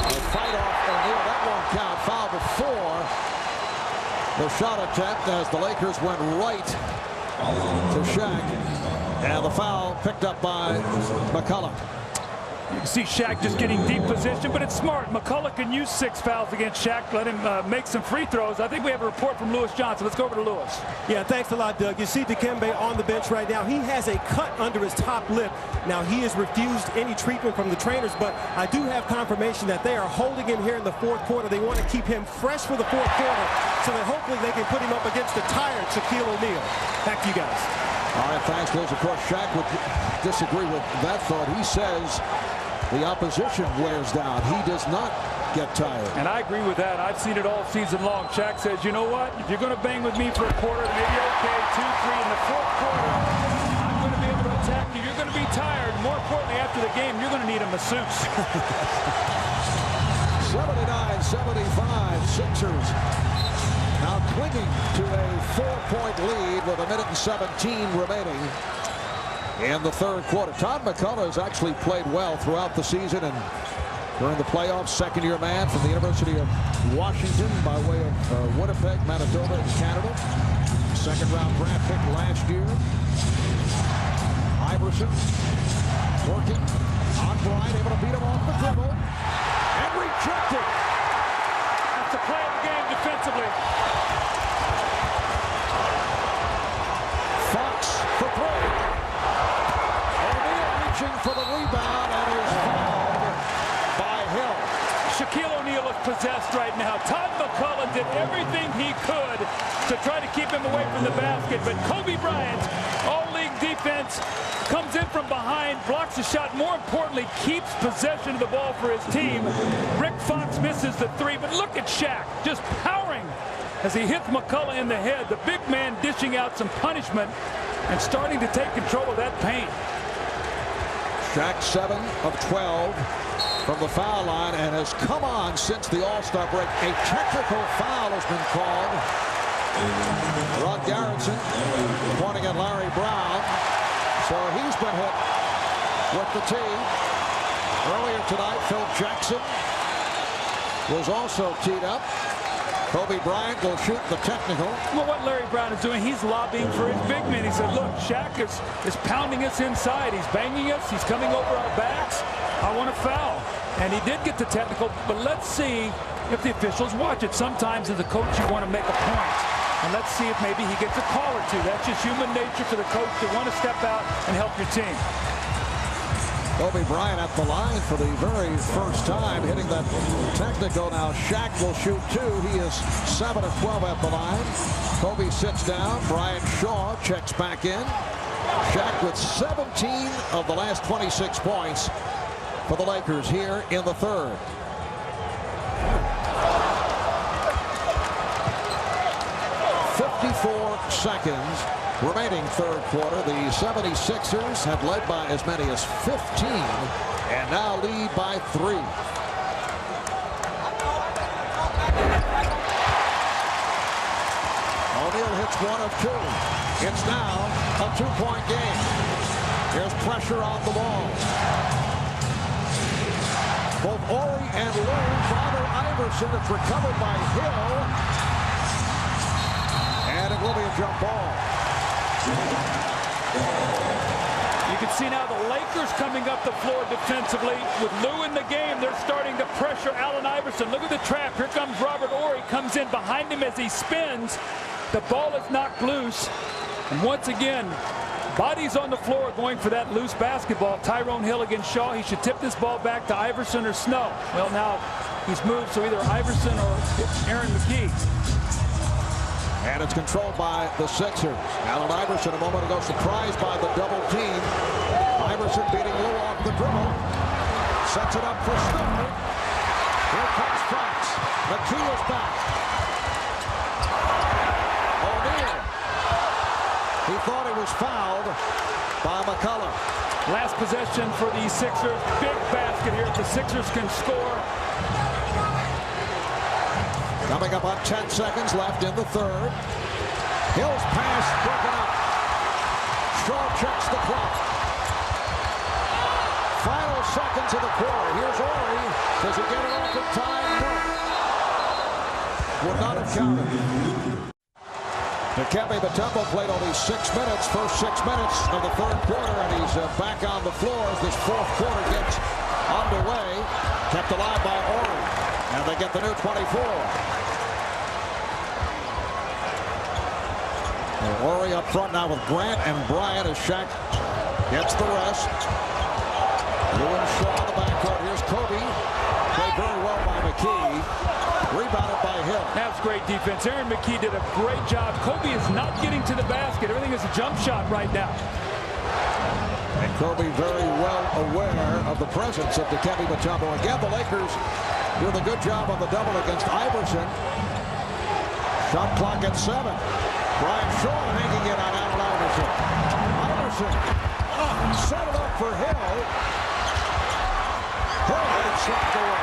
to fight off O'Neal. That won't count. Foul before the shot attempt as the Lakers went right to Shaq. And the foul picked up by MacCulloch.
You can see Shaq just getting deep position, but it's smart. MacCulloch can use 6 fouls against Shaq. Let him make some free throws. I think we have a report from Lewis Johnson. Let's go over to Lewis.
Yeah, thanks a lot, Doug. You see Dikembe on the bench right now. He has a cut under his top lip. Now, he has refused any treatment from the trainers, but I do have confirmation that they are holding him here in the 4th quarter. They want to keep him fresh for the 4th quarter so that hopefully they can put him up against the tired Shaquille O'Neal. Back to you guys.
All right, thanks, Liz. Of course, Shaq would disagree with that thought. He says the opposition wears down. He does not get tired.
And I agree with that. I've seen it all season long. Shaq says, you know what? If you're going to bang with me for a quarter, maybe okay, 2, 3 in the 4th quarter, I'm going to be able to attack you. You're going to be tired. More importantly, after the game, you're going to need a masseuse.
79-75, Sixers now clinging to a 4-point lead with 1:17 remaining in the third quarter. Todd MacCulloch has actually played well throughout the season and during the playoffs. Second-year man from the University of Washington by way of Winnipeg, Manitoba, in Canada. Second-round draft pick last year. Iverson working on Bryant, able to beat him off the dribble and rejected.
That's the play of the game defensively.
Fox for 3. O'Neal reaching for the rebound and is fouled by Hill.
Shaquille O'Neal is possessed right now. Todd MacCulloch did everything he could to try to keep him away from the basket, but Kobe Bryant, all-league defense, comes in from behind, blocks the shot, more importantly, keeps possession of the ball for his team. Rick Fox misses the 3, but look at Shaq just powering as he hits MacCulloch in the head. The big man dishing out some punishment and starting to take control of that paint.
Shaq 7 of 12 from the foul line and has come on since the All-Star break. A technical foul has been called. Rod Garrettson pointing at Larry Brown. So he's been hit with the tee. Earlier tonight, Phil Jackson was also teed up. Kobe Bryant will shoot the technical.
Well, what Larry Brown is doing, he's lobbying for his big man. He said, look, Shaq is pounding us inside. He's banging us. He's coming over our backs. I want a foul. And he did get the technical, but let's see if the officials watch it. Sometimes as a coach, you want to make a point. And let's see if maybe he gets a call or two. That's just human nature for the coach to want to step out and help your team.
Kobe Bryant at the line for the very first time, hitting that technical. Now Shaq will shoot 2. He is 7 of 12 at the line. Kobe sits down. Brian Shaw checks back in. Shaq with 17 of the last 26 points for the Lakers here in the third. Seconds remaining third quarter. The 76ers have led by as many as 15 and now lead by 3. O'Neal hits 1 of 2. It's now a 2-point game. There's pressure on the ball. Both Horry and Lynch, Father Iverson, it's recovered by Hill. And it will be a jump ball.
You can see now the Lakers coming up the floor defensively. With Lue in the game, they're starting to pressure Allen Iverson. Look at the trap. Here comes Robert Horry. Comes in behind him as he spins. The ball is knocked loose. And once again, bodies on the floor going for that loose basketball. Tyrone Hill against Shaw. He should tip this ball back to Iverson or Snow. Well, now he's moved, so either Iverson or Aaron McKie.
And it's controlled by the Sixers. Allen Iverson a moment ago surprised by the double team. Iverson beating Lue off the dribble. Sets it up for Snow. Here comes Fox. McKie is back. O'Neal. He thought he was fouled by MacCulloch.
Last possession for the Sixers. Big basket here. The Sixers can score.
Coming up on 10 seconds left in the third. Hill's pass broken up. Shaw checks the clock. Final seconds of the quarter. Here's Horry. Does he get it off in time? No. Would not have counted. Dikembe Mutombo played only 6 minutes, first 6 minutes of the third quarter, and he's back on the floor as this fourth quarter gets underway. Kept alive by Ollie, and they get the new 24. Horry up front now with Grant and Bryant as Shaq gets the rest. Lue and Shaw in the backcourt. Here's Kobe. Played very well by McKie. Rebounded by Hill.
That's great defense. Aaron McKie did a great job. Kobe is not getting to the basket. Everything is a jump shot right now.
And Kobe very well aware of the presence of Dikembe Mutombo. Again, the Lakers doing a good job on the double against Iverson. Shot clock at 7. Bryant Shaw hanging in on Allen Iverson. Iverson set it up for Hill. Hill had it slapped away.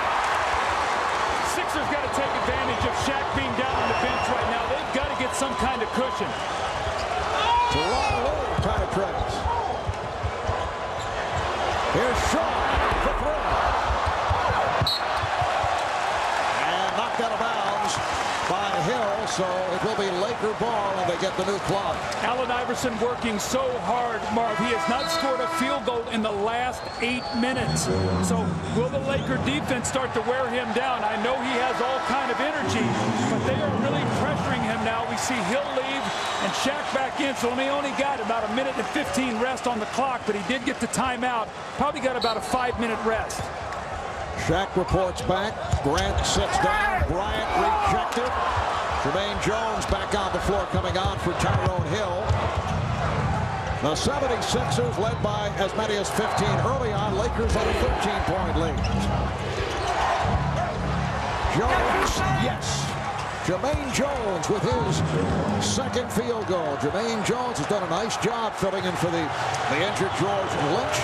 Sixers got to take advantage of Shaq being down on the bench right now. They've got to get some kind of cushion.
Tyronn Lue penetrates. Here's Shaw for 3. And knocked out of bounds by Hill, so it will be Laker ball, and they get the new clock.
Allen Iverson working so hard, Marv. He has not scored a field goal in the last 8 minutes. So will the Laker defense start to wear him down? I know he has all kind of energy, but they are really pressuring him now. We see Hill leave and Shaq back in, so he only got about 1 minute and 15 rest on the clock, but he did get the timeout. Probably got about a 5-minute rest.
Shaq reports back. Grant sits down. Bryant rejected. Jumaine Jones back on the floor, coming on for Tyrone Hill. The 76ers led by as many as 15 early on. Lakers on a 13-point lead. Jones, yes. Jumaine Jones with his second field goal. Jumaine Jones has done a nice job filling in for the injured George Lynch.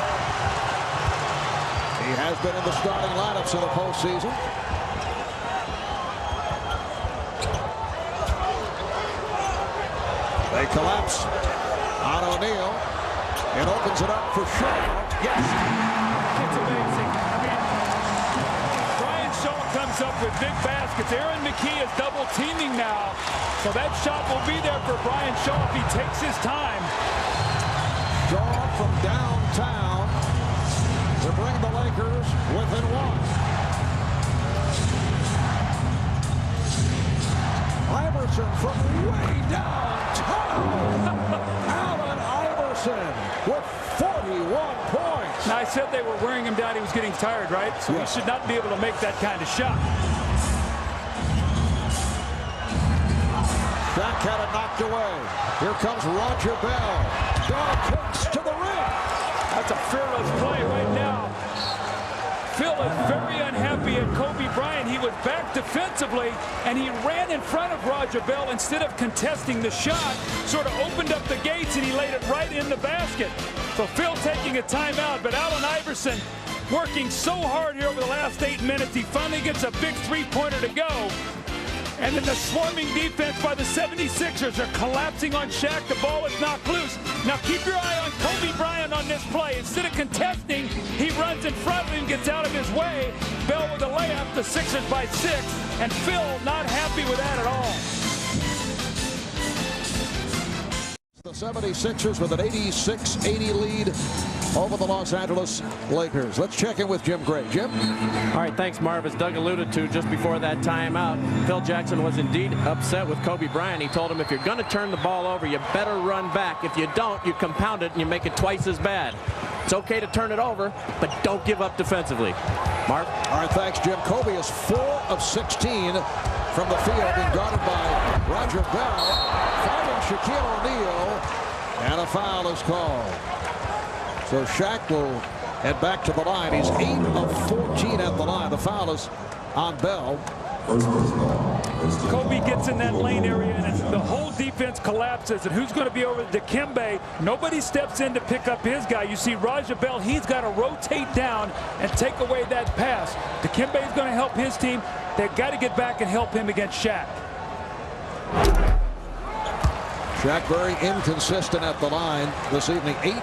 He has been in the starting lineups in the postseason. They collapse on O'Neal. It opens it up for Shaw. Yes.
It's amazing. I mean, Brian Shaw comes up with big baskets. Aaron McKie is double teaming now. So that shot will be there for Brian Shaw if he takes his time.
Shaw from downtown to bring the Lakers within 1. Iverson from way downtown. Allen Iverson with 41 points.
Now, I said they were wearing him down. He was getting tired, right? So
yes.
He should not be able to make that kind of shot.
Shaq had it knocked away. Here comes Roger Bell. Dog kicks to the rim.
That's a fearless play right now. Phil is very unhappy at Kobe Bryant. He was back defensively, and he ran in front of Roger Bell instead of contesting the shot. Sort of opened up the gates, and he laid it right in the basket. So Phil taking a timeout, but Allen Iverson working so hard here over the last 8 minutes. He finally gets a big three-pointer to go. And then the swarming defense by the 76ers are collapsing on Shaq. The ball is knocked loose. Now keep your eye on Kobe Bryant on this play. Instead of contesting, he runs in front of him, gets out of his way. Bell with a layup, the Sixers by 6. And Phil not happy with that at all.
The 76ers with an 86-80 lead over the Los Angeles Lakers. Let's check in with Jim Gray. Jim?
All right, thanks, Marv. As Doug alluded to just before that timeout, Phil Jackson was indeed upset with Kobe Bryant. He told him, if you're going to turn the ball over, you better run back. If you don't, you compound it and you make it twice as bad. It's okay to turn it over, but don't give up defensively. Marv?
All right, thanks, Jim. Kobe is 4 of 16 from the field, being guarded by Roger Bell fouling Shaquille O'Neal, and a foul is called. So Shaq will head back to the line. He's 8 of 14 at the line. The foul is on Bell.
Kobe gets in that lane area, and the whole defense collapses. And who's going to be over Dikembe? Nobody steps in to pick up his guy. You see Raja Bell, he's got to rotate down and take away that pass. Dikembe is going to help his team. They've got to get back and help him against Shaq.
Shaq very inconsistent at the line this evening. 8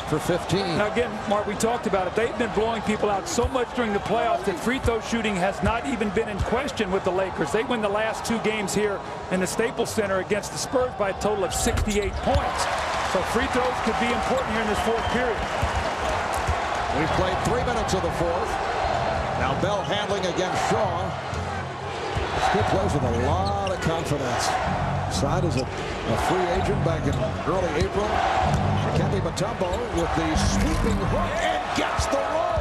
for 15.
Now again, Mark, we talked about it. They've been blowing people out so much during the playoffs that free throw shooting has not even been in question with the Lakers. They win the last 2 games here in the Staples Center against the Spurs by a total of 68 points. So free throws could be important here in this 4th period.
We've played 3 minutes of the 4th. Now Bell handling against Shaw. Still plays with a lot of confidence. Signed as a free agent back in early April. Dikembe Mutombo with the sweeping hook and gets the roll.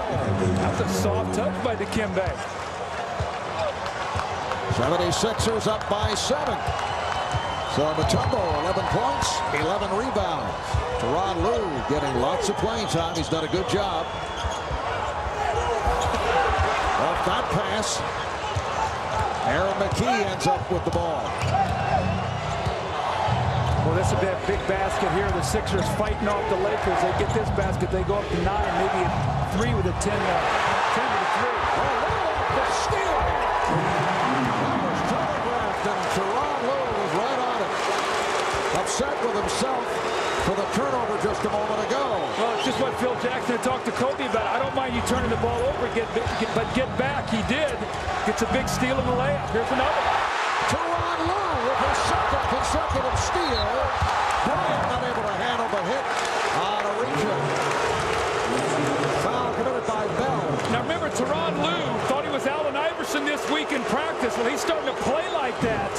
That's a soft touch by Dikembe.
76ers up by 7. So Mutombo 11 points, 11 rebounds. Tyronn Lue getting lots of playing time. He's done a good job. Off that pass, McKie ends up with the ball.
Well, this would be a big basket here. The Sixers fighting off the Lakers. They get this basket, they go up to 9, maybe a 3 with a 10 to 3.
Oh, the steal! That was telegraphed, and Tyronn Lue was right on it. Upset with himself for the turnover just a moment ago.
Well, it's just what Phil Jackson talked to Kobe about. I don't mind you turning the ball over, but get back. He did. Gets a big steal in the layup. Here's another.
Tyronn Lue with his 2nd consecutive steal. Bryant not able to handle the hit on a reach-in. Foul committed by Bell.
Now remember, Tyronn Lue thought he was Allen Iverson this week in practice. Well, he's starting to play like that.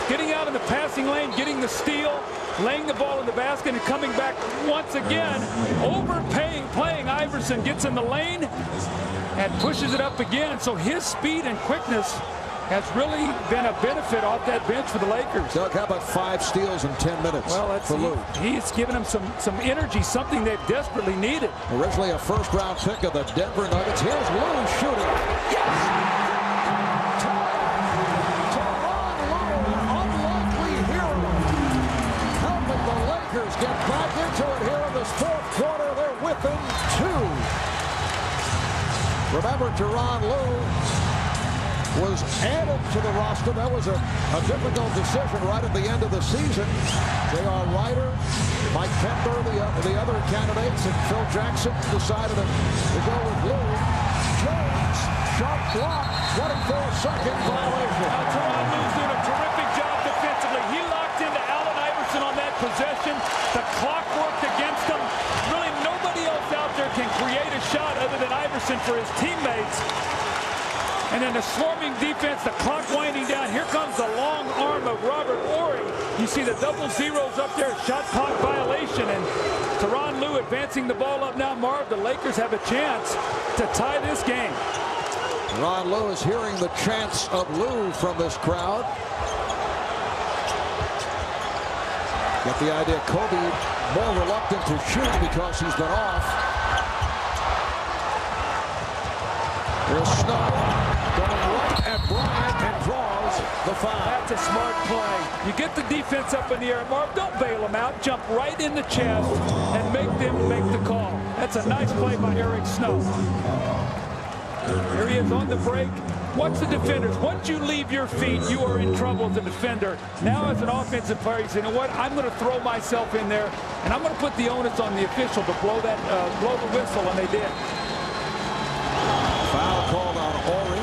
Getting out in the passing lane, getting the steal, laying the ball in the basket, and coming back once again. Playing Iverson gets in the lane and pushes it up again. So his speed and quickness has really been a benefit off that bench for the Lakers.
Doug, how about 5 steals in 10 minutes for Lue?
He's given them some energy, something they've desperately needed.
Originally a 1st-round pick of the Denver Nuggets. Here's Lue shooting. Yes! Tyronn Lue, unlikely hero. Helping the Lakers get back into it here in this 4th quarter. They're within 2. Remember, Tyronn Lue was added to the roster. That was a difficult decision right at the end of the season. J.R. Ryder, Mike Pember, the other candidates, and Phil Jackson decided to go with Lue. Jones, shot block, 24-second violation.
Tyronn Lue's doing a terrific job defensively. He locked into Allen Iverson on that possession. The clock worked against him. Really, nobody else out there can create a shot other than Iverson for his teammates. And then the swarming defense, the clock winding down. Here comes the long arm of Robert Horry. You see the double zeros up there, shot clock violation. And Tyronn Lue advancing the ball up now. Marv, the Lakers have a chance to tie this game.
Tyronn Lue is hearing the chants of Lue from this crowd. Get the idea, Kobe more reluctant to shoot because he's been off. Here's Snow. Going right at Bryant and draws the foul.
That's a smart play. You get the defense up in the air. Marv, don't bail them out. Jump right in the chest and make them make the call. That's a nice play by Eric Snow. Here he is on the break. Watch the defenders. Once you leave your feet, you are in trouble as a defender. Now as an offensive player, you say, you know what? I'm going to throw myself in there, and I'm going to put the onus on the official to blow the whistle, and they did.
Foul called on Horry.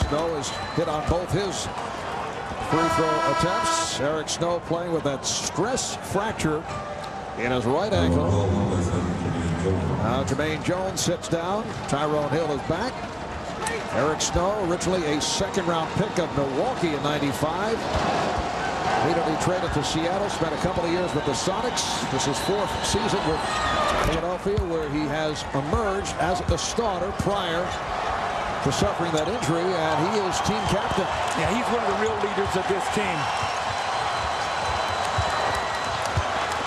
Snow is hit on both his free throw attempts. Eric Snow playing with that stress fracture in his right ankle. Now Jumaine Jones sits down. Tyrone Hill is back. Eric Snow, originally a 2nd-round pick of Milwaukee in '95. Immediately traded to Seattle, spent a couple of years with the Sonics. This is 4th season with Philadelphia, where he has emerged as the starter prior for suffering that injury, and he is team captain.
Yeah, he's one of the real leaders of this team.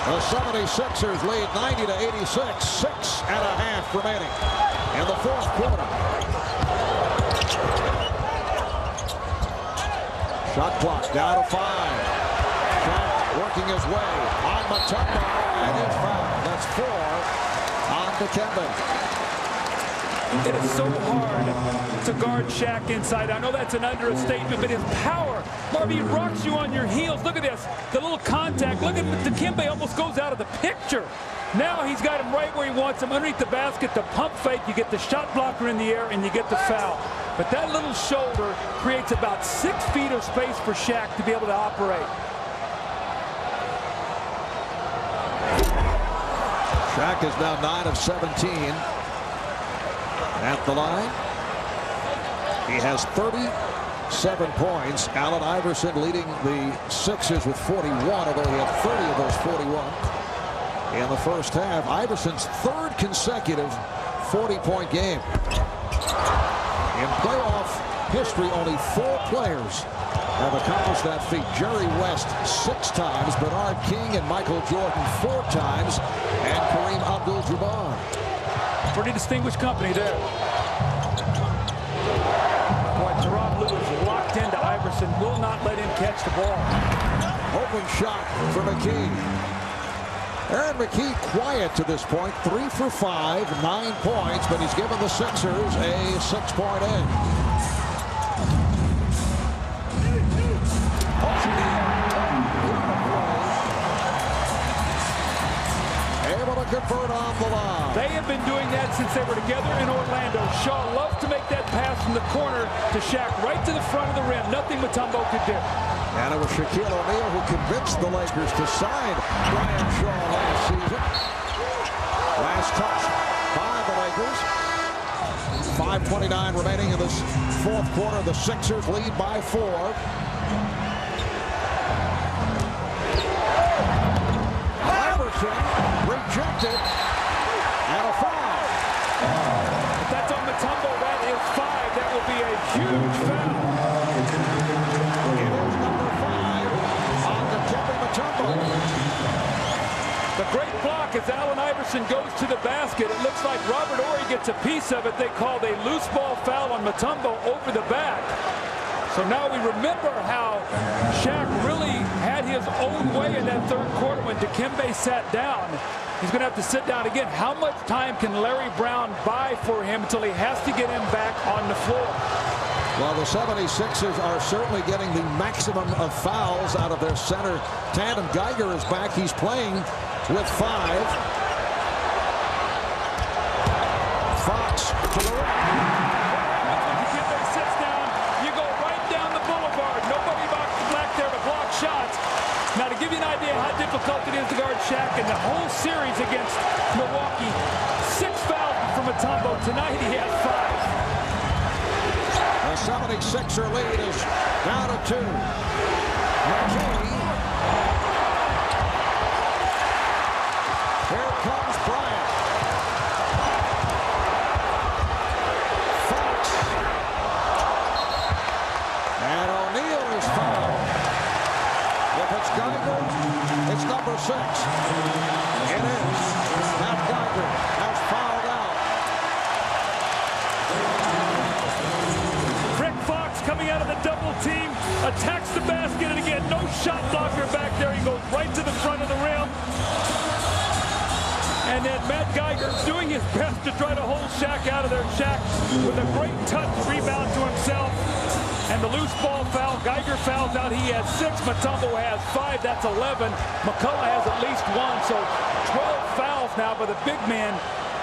The 76ers lead 90-86, 6.5 remaining in the fourth quarter. Shot clock down to 5. Shaq working his way on Mutombo, and his foul. That's 4 on Dikembe.
It is so hard to guard Shaq inside. I know that's an understatement, but his power, Marvin, he rocks you on your heels. Look at this, the little contact. Look at Dikembe, almost goes out of the picture. Now he's got him right where he wants him, underneath the basket, the pump fake. You get the shot blocker in the air, and you get the foul. But that little shoulder creates about 6 feet of space for Shaq to be able to operate.
Shaq is now 9 of 17 at the line. He has 37 points. Allen Iverson leading the Sixers with 41, although he had 30 of those 41 in the first half. Iverson's 3rd consecutive 40-point game. In playoff history, only 4 players have accomplished that feat. Jerry West 6 times, Bernard King and Michael Jordan 4 times, and Kareem Abdul-Jabbar.
Pretty distinguished company there. Boy, Tyronn Lue is locked into Iverson. Will not let him catch the ball.
Open shot for McKie. Aaron McKie quiet to this point. 3 for 5, 9 points, but he's given the Sixers a 6-point edge. Able to convert on the line.
They have been doing that since they were together in Orlando. Shaw loves to make that pass from the corner to Shaq right to the front of the rim. Nothing Mutombo could do.
And it was Shaquille O'Neal who convinced the Lakers to sign Bryant Shaw last season. Last touch by the Lakers. 5:29 remaining in this fourth quarter. The Sixers lead by 4. Iverson rejected, and a foul.
If that's on Mutombo, that is 5. That will be a huge foul.
It is number 5 on Dikembe Mutombo.
The great block as Allen Iverson goes to the basket. It looks like Robert Horry gets a piece of it. They called a loose ball foul on Mutombo over the back. So now we remember how Shaq really had his own way in that third quarter when Dikembe sat down. He's going to have to sit down again. How much time can Larry Brown buy for him until he has to get him back on the floor?
Well, the 76ers are certainly getting the maximum of fouls out of their center tandem. Geiger is back. He's playing with 5. Fox to the right.
Now, to give you an idea how difficult it is to guard Shaq in the whole series against Milwaukee, 6 fouls from Mutombo. Tonight he has 5.
The 76er lead is down to 2. McKie. Here comes Bryant. Fox. And O'Neal is fouled. If it's Geiger, it's number 6. It is. Now Geiger has fouled out.
Rick Fox coming out of the double team, attacks the basket, and again, no shot blocker back there. He goes right to the front of the rim. And then Matt Geiger doing his best to try to hold Shaq out of there. Shaq with a great touch rebound to himself. And the loose ball foul. Geiger fouls out. He has 6. Mutombo has 5. That's 11. McCulloch has at least 1. So 12 fouls now by the big man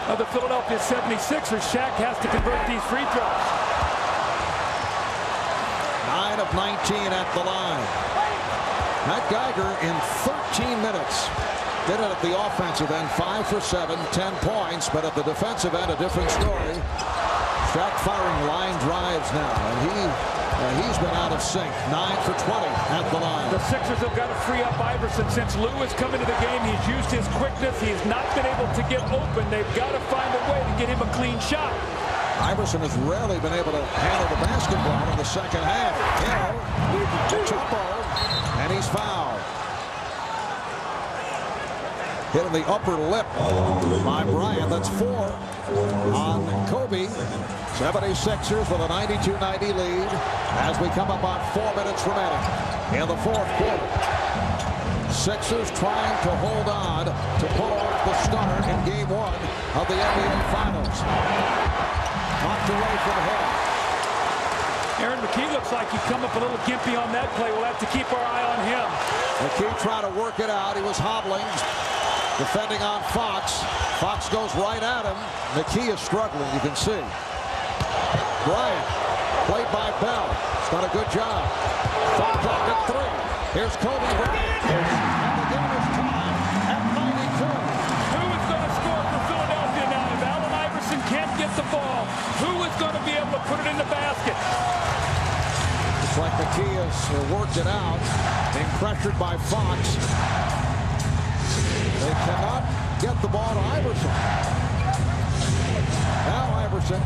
of the Philadelphia 76ers. Shaq has to convert these free throws.
9 of 19 at the line. Matt Geiger in 13 minutes did it at the offensive end. 5 for 7, 10 points. But at the defensive end, a different story. Shaq firing line drives now, and he's been out of sync. 9 for 20 at the line.
The Sixers have got to free up Iverson. Since Lue has come into the game, he's used his quickness. He's not been able to get open. They've got to find a way to get him a clean shot.
Iverson has rarely been able to handle the basketball in the second half. Hill, Mutombo, and he's fouled. Hit in the upper lip by Bryant. That's 4 on Kobe. 76ers with a 92-90 lead as we come up on 4 minutes remaining in the fourth quarter. Sixers trying to hold on to pull off the stunner in Game 1 of the NBA Finals. Knocked away from Hill.
McKie looks like he come up a little gimpy on that play. We'll have to keep our eye on him.
McKie trying to work it out. He was hobbling, defending on Fox. Fox goes right at him. McKie is struggling, you can see. Bryant, played by Bell. He's done a good job. Shot clock at 3. Here's Kobe Bryant. And the game is tied at 92.
Who is going to score for Philadelphia now? If Allen Iverson can't get the ball, who is going to be able to put it in the basket?
Looks like McKie has worked it out, being pressured by Fox. They cannot get the ball to Iverson. Now Iverson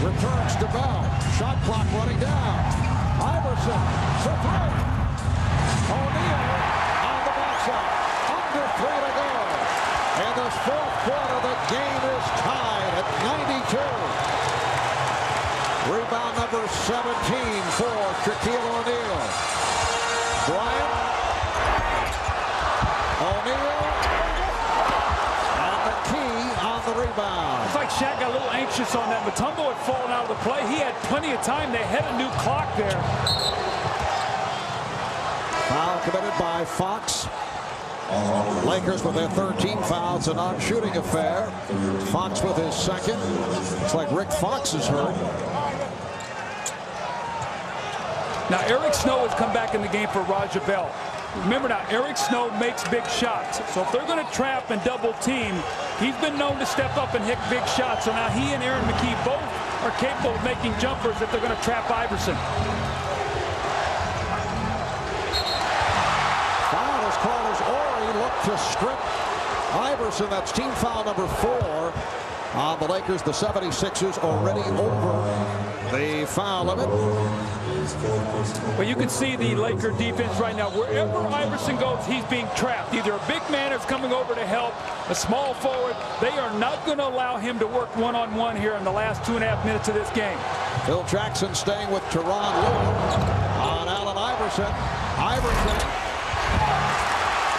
returns to Bell. Shot clock running down. Iverson for 3. O'Neal on the backside. Under 3 to go. In this fourth quarter, the game is tied at 92. Rebound number 17 for Shaquille O'Neal. Bryant. O'Neal. And McKie on the rebound.
It's like Shaq got a little anxious on that. Mutombo had fallen out of the play. He had plenty of time. They had a new clock there.
Foul committed by Fox. Lakers with their 13 fouls, a non-shooting affair. Fox with his second. It's like Rick Fox is hurt.
Now Eric Snow has come back in the game for Raja Bell. Remember now, Eric Snow makes big shots. So if they're going to trap and double team, he's been known to step up and hit big shots. So now he and Aaron McKie both are capable of making jumpers if they're going to trap Iverson.
Foul is called as Horry looked to strip Iverson. That's team foul number 4 on the Lakers. The 76ers already over the foul limit.
Well, you can see the Laker defense right now. Wherever Iverson goes, he's being trapped. Either a big man is coming over to help, a small forward. They are not going to allow him to work one-on-one here in the last 2.5 minutes of this game.
Phil Jackson staying with Tyronn Lue on Allen Iverson. Iverson.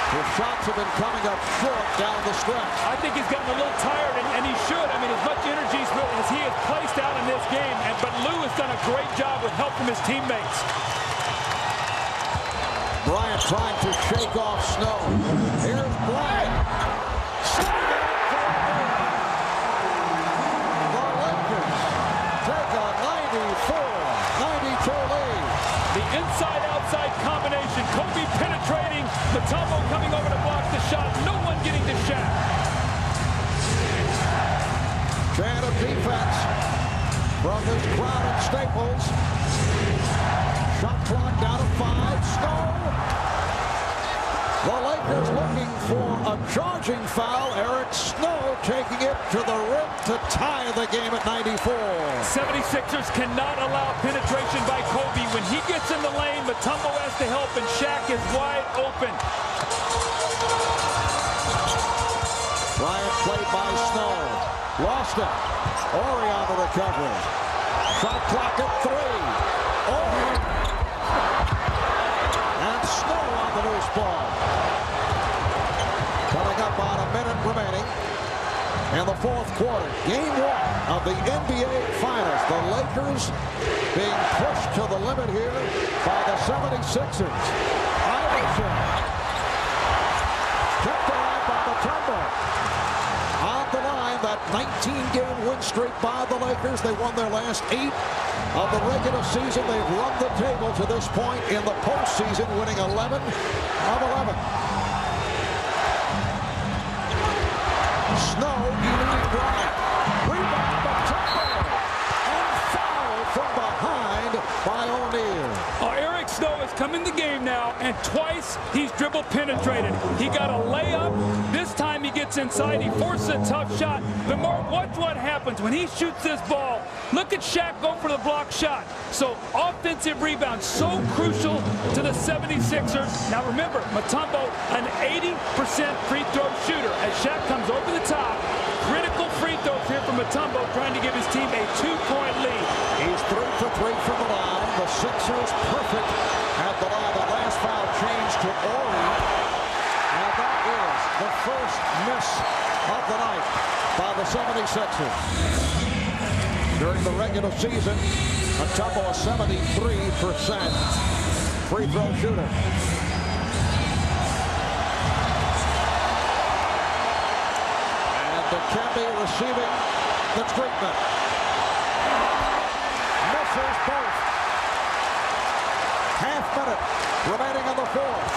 His shots have been coming up short down the stretch.
I think he's gotten a little tired, and he should. I mean, as much energy as he has placed out in this game, but Lue has done a great job with helping his teammates.
Bryant trying to shake off Snow. Here's Bryant. The Lakers take a 94-92 lead.
The inside-outside combination. Kobe penetrating. Mutombo coming over to block the shot. No one getting to Shaq.
Chant of defense from this crowd at Staples. Shot clock down to 5. Snow. The Lakers looking for a charging foul. Eric Snow taking it to the rim to tie the game at 94.
76ers cannot allow penetration by Kobe. When he gets in the lane, Mutombo has to help, and Shaq is wide open.
Bryant played by Snow. Lost it. Horry on the recovery. Shot clock at 3. Horry. And Snow on the loose ball. Coming up on a minute remaining in the fourth quarter. Game 1 of the NBA Finals. The Lakers being pushed to the limit here by the 76ers. Iverson. Kept alive by Mutombo. On the line, that 19-game win streak by the Lakers. They won their last 8 of the regular season. They've run the table to this point in the postseason, winning 11 of 11. Snow eating Bryant. Rebound Mutombo. And foul from behind by O'Neal.
Eric Snow has come in the game now, and twice he's dribble penetrated. He got a layup. This time he gets gets inside. He forces a tough shot. But Mark, watch what happens when he shoots this ball. Look at Shaq go for the block shot. So offensive rebound, so crucial to the 76ers. Now remember, Mutombo, an 80% free throw shooter. As Shaq comes over the top, critical free throws here from Mutombo, trying to give his team a 2-point lead.
He's 3 for 3 from the line. The Sixers perfect at the line. The last foul changed to Ollie. And that is the first miss of the night by the 76ers. During the regular season, Mutombo a 73% free throw shooter. And Dikembe receiving the treatment. Misses both. Half minute remaining in the fourth.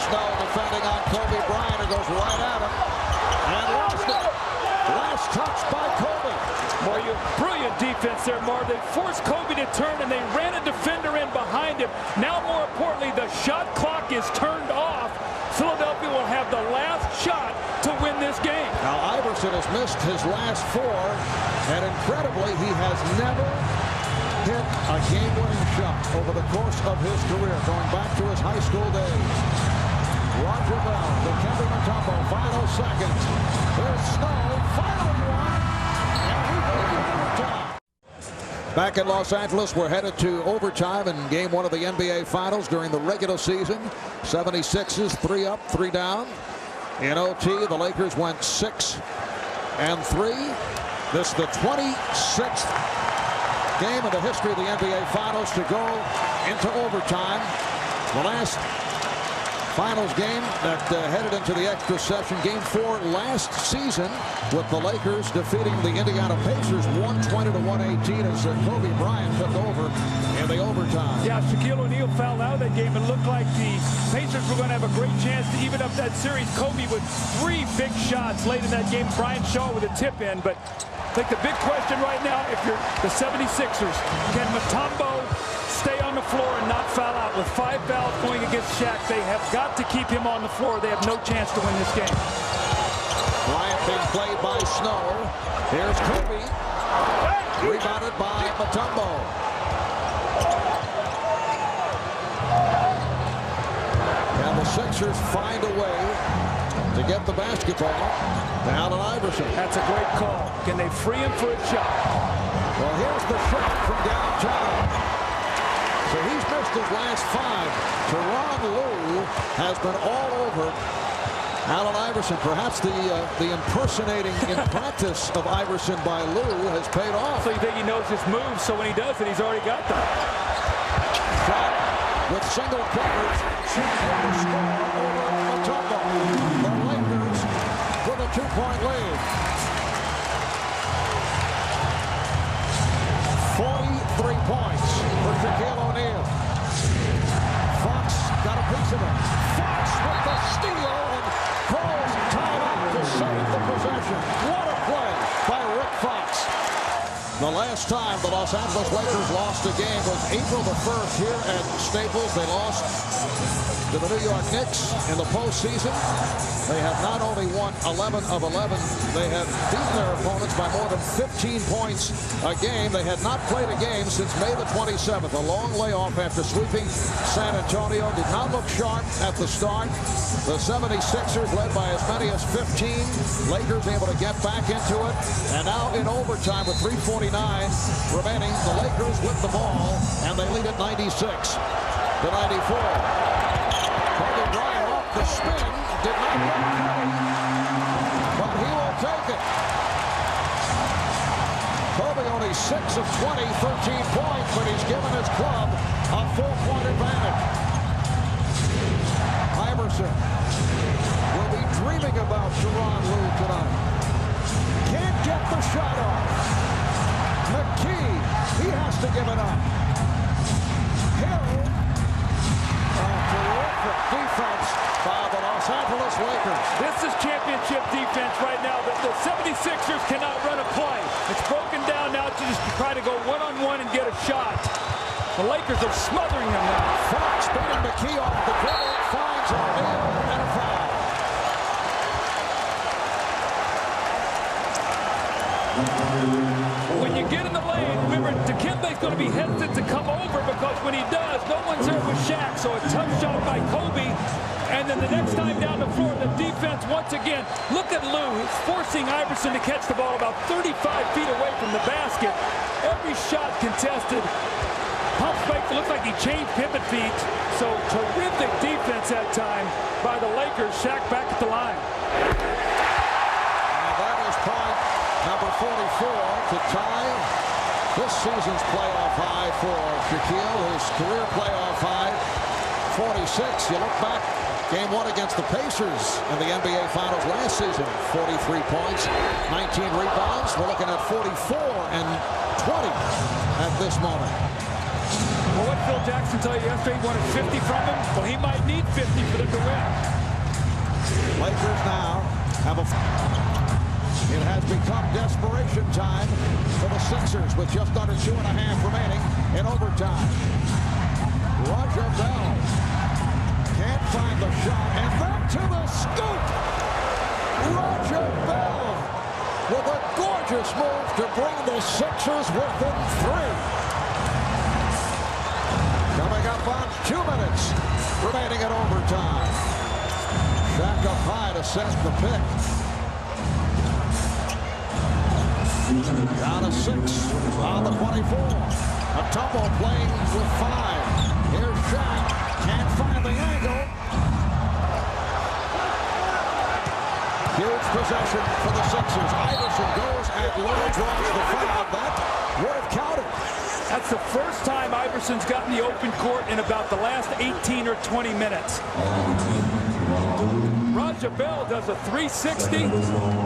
Snow defending on Kobe Bryant, who goes right at him and lost it. Last touch by Kobe.
Boy, brilliant defense there, Marv. They forced Kobe to turn, and they ran a defender in behind him. Now, more importantly, the shot clock is turned off. Philadelphia will have the last shot to win this game.
Now, Iverson has missed his last 4, and incredibly, he has never hit a game-winning shot over the course of his career, going back to his high school days. Roger Bell, Dikembe Mutombo, final seconds. There's Snow, final one, and he goes to overtime. Back in Los Angeles, we're headed to overtime in game 1 of the NBA Finals during the regular season. 76ers 3 up, 3 down. In OT, the Lakers went 6-3. This is the 26th game in the history of the NBA Finals to go into overtime. The last Finals game that headed into the extra session, game 4 last season, with the Lakers defeating the Indiana Pacers 120-118 as Kobe Bryant took over in the overtime.
Yeah, Shaquille O'Neal fouled out of that game. It looked like the Pacers were going to have a great chance to even up that series. Kobe with 3 big shots late in that game. Bryant Shaw with a tip in, but I think the big question right now, if you're the 76ers, can Mutombo stay on the floor and not foul out? With 5 fouls going against Shaq, they have got to keep him on the floor. They have no chance to win this game.
Bryant being played by Snow. Here's Kobe. Rebounded by Mutombo. And the Sixers find a way to get the basketball down to Iverson.
That's a great call. Can they free him for a shot?
Well, here's the shot from downtown. So he's missed his last 5. Tyronn Lue has been all over Allen Iverson. Perhaps the impersonating in practice of Iverson by Lue has paid off.
So you think he knows his moves, so when he does it, he's already got them.
Shot with single coverage. The score over Mutombo. The Lakers with a 2-point lead. 43 points for Shaquille O'Neal. Fox got a piece of it. Fox with the steal and calls timeout to save the possession. What a play by Rick Fox. The last time the Los Angeles Lakers lost a game was April the 1st here at Staples. They lost to the New York Knicks in the postseason. They have not only won 11 of 11, they have beaten their opponents by more than 15 points a game. They had not played a game since May the 27th. A long layoff after sweeping San Antonio. Did not look sharp at the start. The 76ers led by as many as 15. Lakers able to get back into it. And now in overtime with 3:49 remaining, the Lakers with the ball, and they lead at 96-94. Kobe Bryant off the spin. Did not look good, but he will take it. Kobe only 6 of 20, 13 points, but he's given his club a 4-point advantage. Iverson will be dreaming about Tyronn Lue tonight. Can't get the shot off. McKie, he has to give it up. Hill, terrific defense by the Los Angeles Lakers.
This is championship defense right now. The 76ers cannot run a play. It's broken down now to just try to go one-on-one and get a shot. The Lakers are smothering him now.
Fox beating McKie off the dribble, finds O'Neal, and a foul.
When you get in the lane, remember, Dikembe's going to be hesitant to come over because when he does, no one's there with Shaq. So a tough shot by Kobe. And then the next time down the floor, the defense once again. Look at Lue. He's forcing Iverson to catch the ball about 35 feet away from the basket. Every shot contested. Pump fake, looks like he changed pivot feet. So terrific defense that time by the Lakers. Shaq back at the line.
And that is point number 44 to tie this season's playoff high for Shaquille, his career playoff high, 46. You look back, game one against the Pacers in the NBA Finals last season, 43 points, 19 rebounds. We're looking at 44 and 20 at this moment.
Well, what Phil Jackson tell you yesterday? He wanted 50 from him. Well, he might need 50 for them to win.
Lakers now have a... It has become desperation time for the Sixers with just under 2.5 remaining in overtime. Roger Bell can't find the shot, and then to the scoop. Roger Bell with a gorgeous move to bring the Sixers within 3. Coming up on 2 minutes remaining in overtime. Shaq up high to set the pick. Down to 6 on the 24. Mutombo playing with 5. Here's Shaq. Can't find the angle. Huge possession for the Sixers. Iverson goes and Lynch draws the foul. That would have counted.
That's the first time Iverson's gotten the open court in about the last 18 or 20 minutes. Roger Bell does a 360,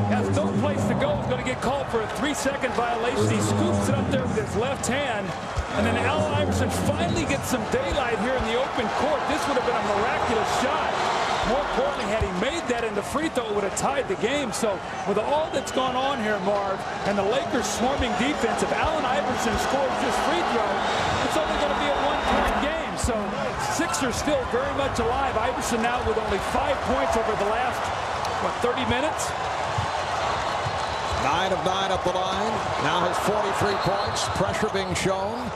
has no place to go, is going to get called for a 3-second violation. He scoops it up there with his left hand, and then Allen Iverson finally gets some daylight here in the open court. This would have been a miraculous shot. More importantly, had he made that in the free throw, it would have tied the game. So with all that's gone on here, Marv, and the Lakers swarming defense, if Allen Iverson scores this free throw, it's only going to be a 1-point game. So Sixers still very much alive. Iverson now with only 5 points over the last, 30 minutes?
9 of 9 up the line. Now has 43 points. Pressure being shown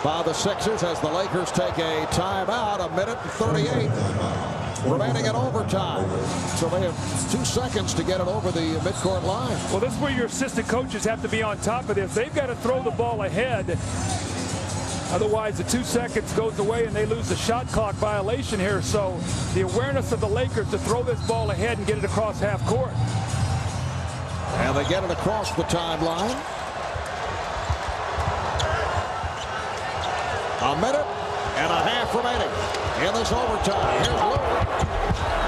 by the Sixers as the Lakers take a timeout. 1:38 remaining in overtime. So they have 2 seconds to get it over the midcourt line.
Well, this is where your assistant coaches have to be on top of this. They've got to throw the ball ahead. Otherwise, the 2 seconds goes away and they lose the shot clock violation here. So the awareness of the Lakers to throw this ball ahead and get it across half court.
And they get it across the timeline. 1.5 remaining in this overtime. Here's Lue.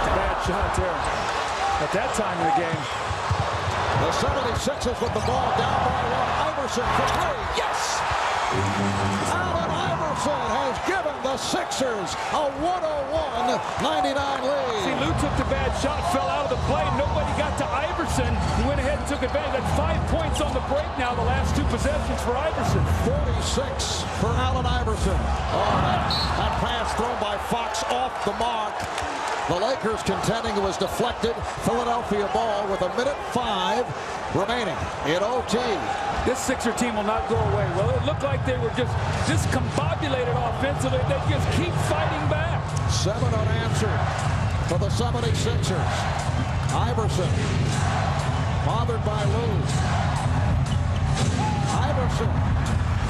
Bad shot there at that time in the game.
The 76ers with the ball down by 1. Iverson for 3. Yes! Allen Iverson has given the Sixers a 101-99 lead.
See, Lue took the bad shot, fell out of the play. Nobody got to Iverson. He went ahead and took advantage. That's 5 points on the break now, the last 2 possessions for Iverson.
46 for Allen Iverson. Oh, that pass thrown by Fox off the mark. The Lakers contending it was deflected. Philadelphia ball with 1:05 remaining in OT.
This Sixer team will not go away. Well, it looked like they were just discombobulated offensively. They just keep fighting back.
7 unanswered for the 76ers. Iverson bothered by Lue. Iverson.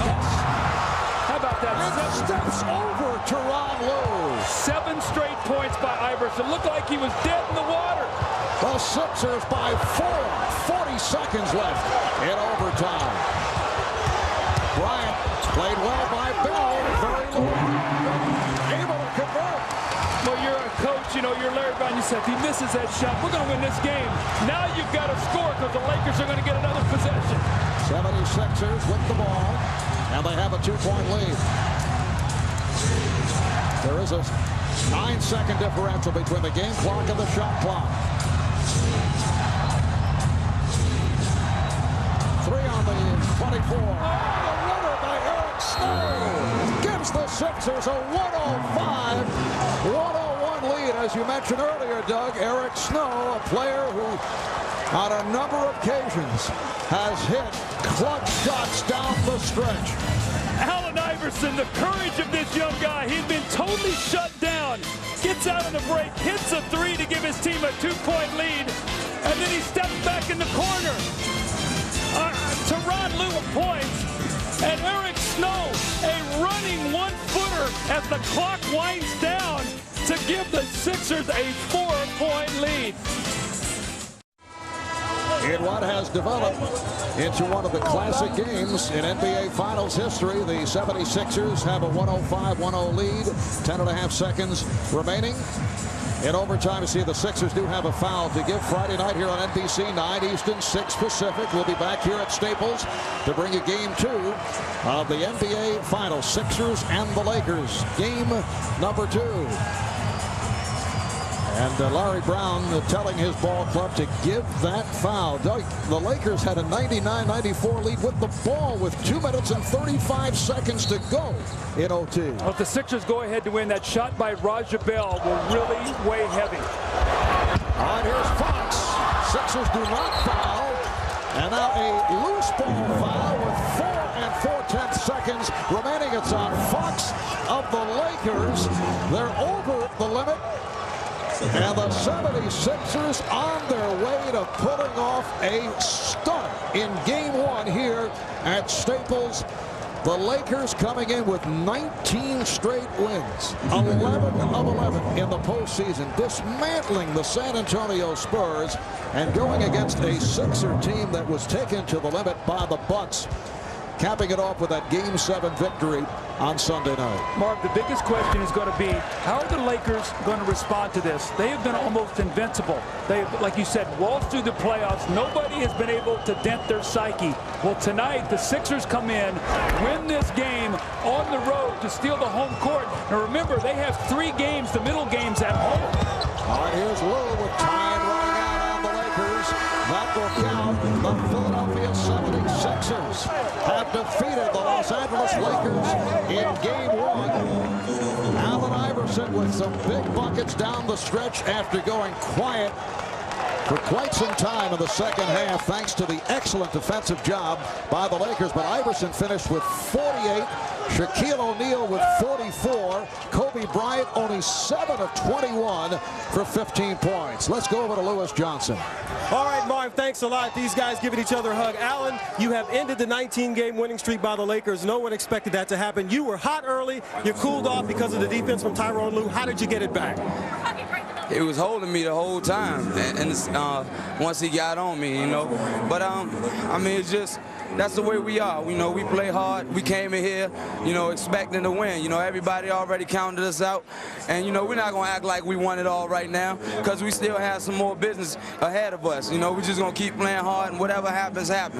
Yes.
How about that?
And steps over Tyronn Lue.
7 straight points by Iverson. Looked like he was dead in the water.
The Sixers by 4. 40 seconds left in overtime. Bryant played well by Bell. Very low. Able to convert.
Well, you're a coach, you're Larry Brown. You said if he misses that shot, we're going to win this game. Now you've got to score because the Lakers are going to get another possession.
76ers with the ball, and they have a 2-point lead. There is a 9-second differential between the game clock and the shot clock. 3 on the 24. Oh, the runner by Eric Snow gives Sixers a 105-101 lead. As you mentioned earlier, Doug, Eric Snow, a player who on a number of occasions has hit clutch shots down the stretch.
Allen Iverson, the courage of this young guy. He's been totally shut down. Gets out on the break, hits a three to give his team a 2-point lead, and then he steps back in the corner. Tyronn Lue points, and Eric Snow, a running one-footer as the clock winds down to give the Sixers a 4-point lead.
In what has developed into one of the classic games in NBA Finals history, the 76ers have a 105-100 lead, 10.5 seconds remaining. In overtime, you see the Sixers do have a foul to give Friday night here on NBC, 9 Eastern, 6 Pacific. We'll be back here at Staples to bring you Game 2 of the NBA Finals, Sixers and the Lakers. Game number 2. And Larry Brown telling his ball club to give that foul. Doug, the Lakers had a 99-94 lead with the ball with 2 minutes and 35 seconds to go in OT.
Well, if the Sixers go ahead to win, that shot by Raja Bell will really weigh heavy.
All right, here's Fox. Sixers do not foul. And now a loose ball foul with 4 4/10 seconds remaining. It's on Fox of the Lakers. They're over the limit. And the 76ers on their way to pulling off a stunner in Game 1 here at Staples. The Lakers coming in with 19 straight wins, 11 of 11 in the postseason, dismantling the San Antonio Spurs and going against a Sixer team that was taken to the limit by the Bucks, capping it off with that Game 7 victory on Sunday night.
Mark, the biggest question is going to be, how are the Lakers going to respond to this? They have been almost invincible. They, like you said, waltzed through the playoffs. Nobody has been able to dent their psyche. Well, tonight, the Sixers come in, win this game on the road to steal the home court. And remember, they have 3 games, the middle games at home.
All right, here's Lue with time running out on the Lakers. That will count. The Philadelphia 76ers have defeated the Los Angeles Lakers in Game 1. Allen Iverson with some big buckets down the stretch after going quiet for quite some time in the second half, thanks to the excellent defensive job by the Lakers. But Iverson finished with 48. Shaquille O'Neal with 44. Kobe Bryant only 7 of 21 for 15 points. Let's go over to Lewis Johnson.
All right, Marv, thanks a lot. These guys giving each other a hug. Allen, you have ended the 19-game winning streak by the Lakers. No one expected that to happen. You were hot early. You cooled off because of the defense from Tyrone Lue. How did you get it back?
It was holding me the whole time, and once he got on me, you know. But I mean, it's just, that's the way we are. You know, we play hard. We came in here, you know, expecting to win. You know, everybody already counted us out, and you know, we're not gonna act like we won it all right now, because we still have some more business ahead of us. You know, we're just gonna keep playing hard, and whatever happens, happens.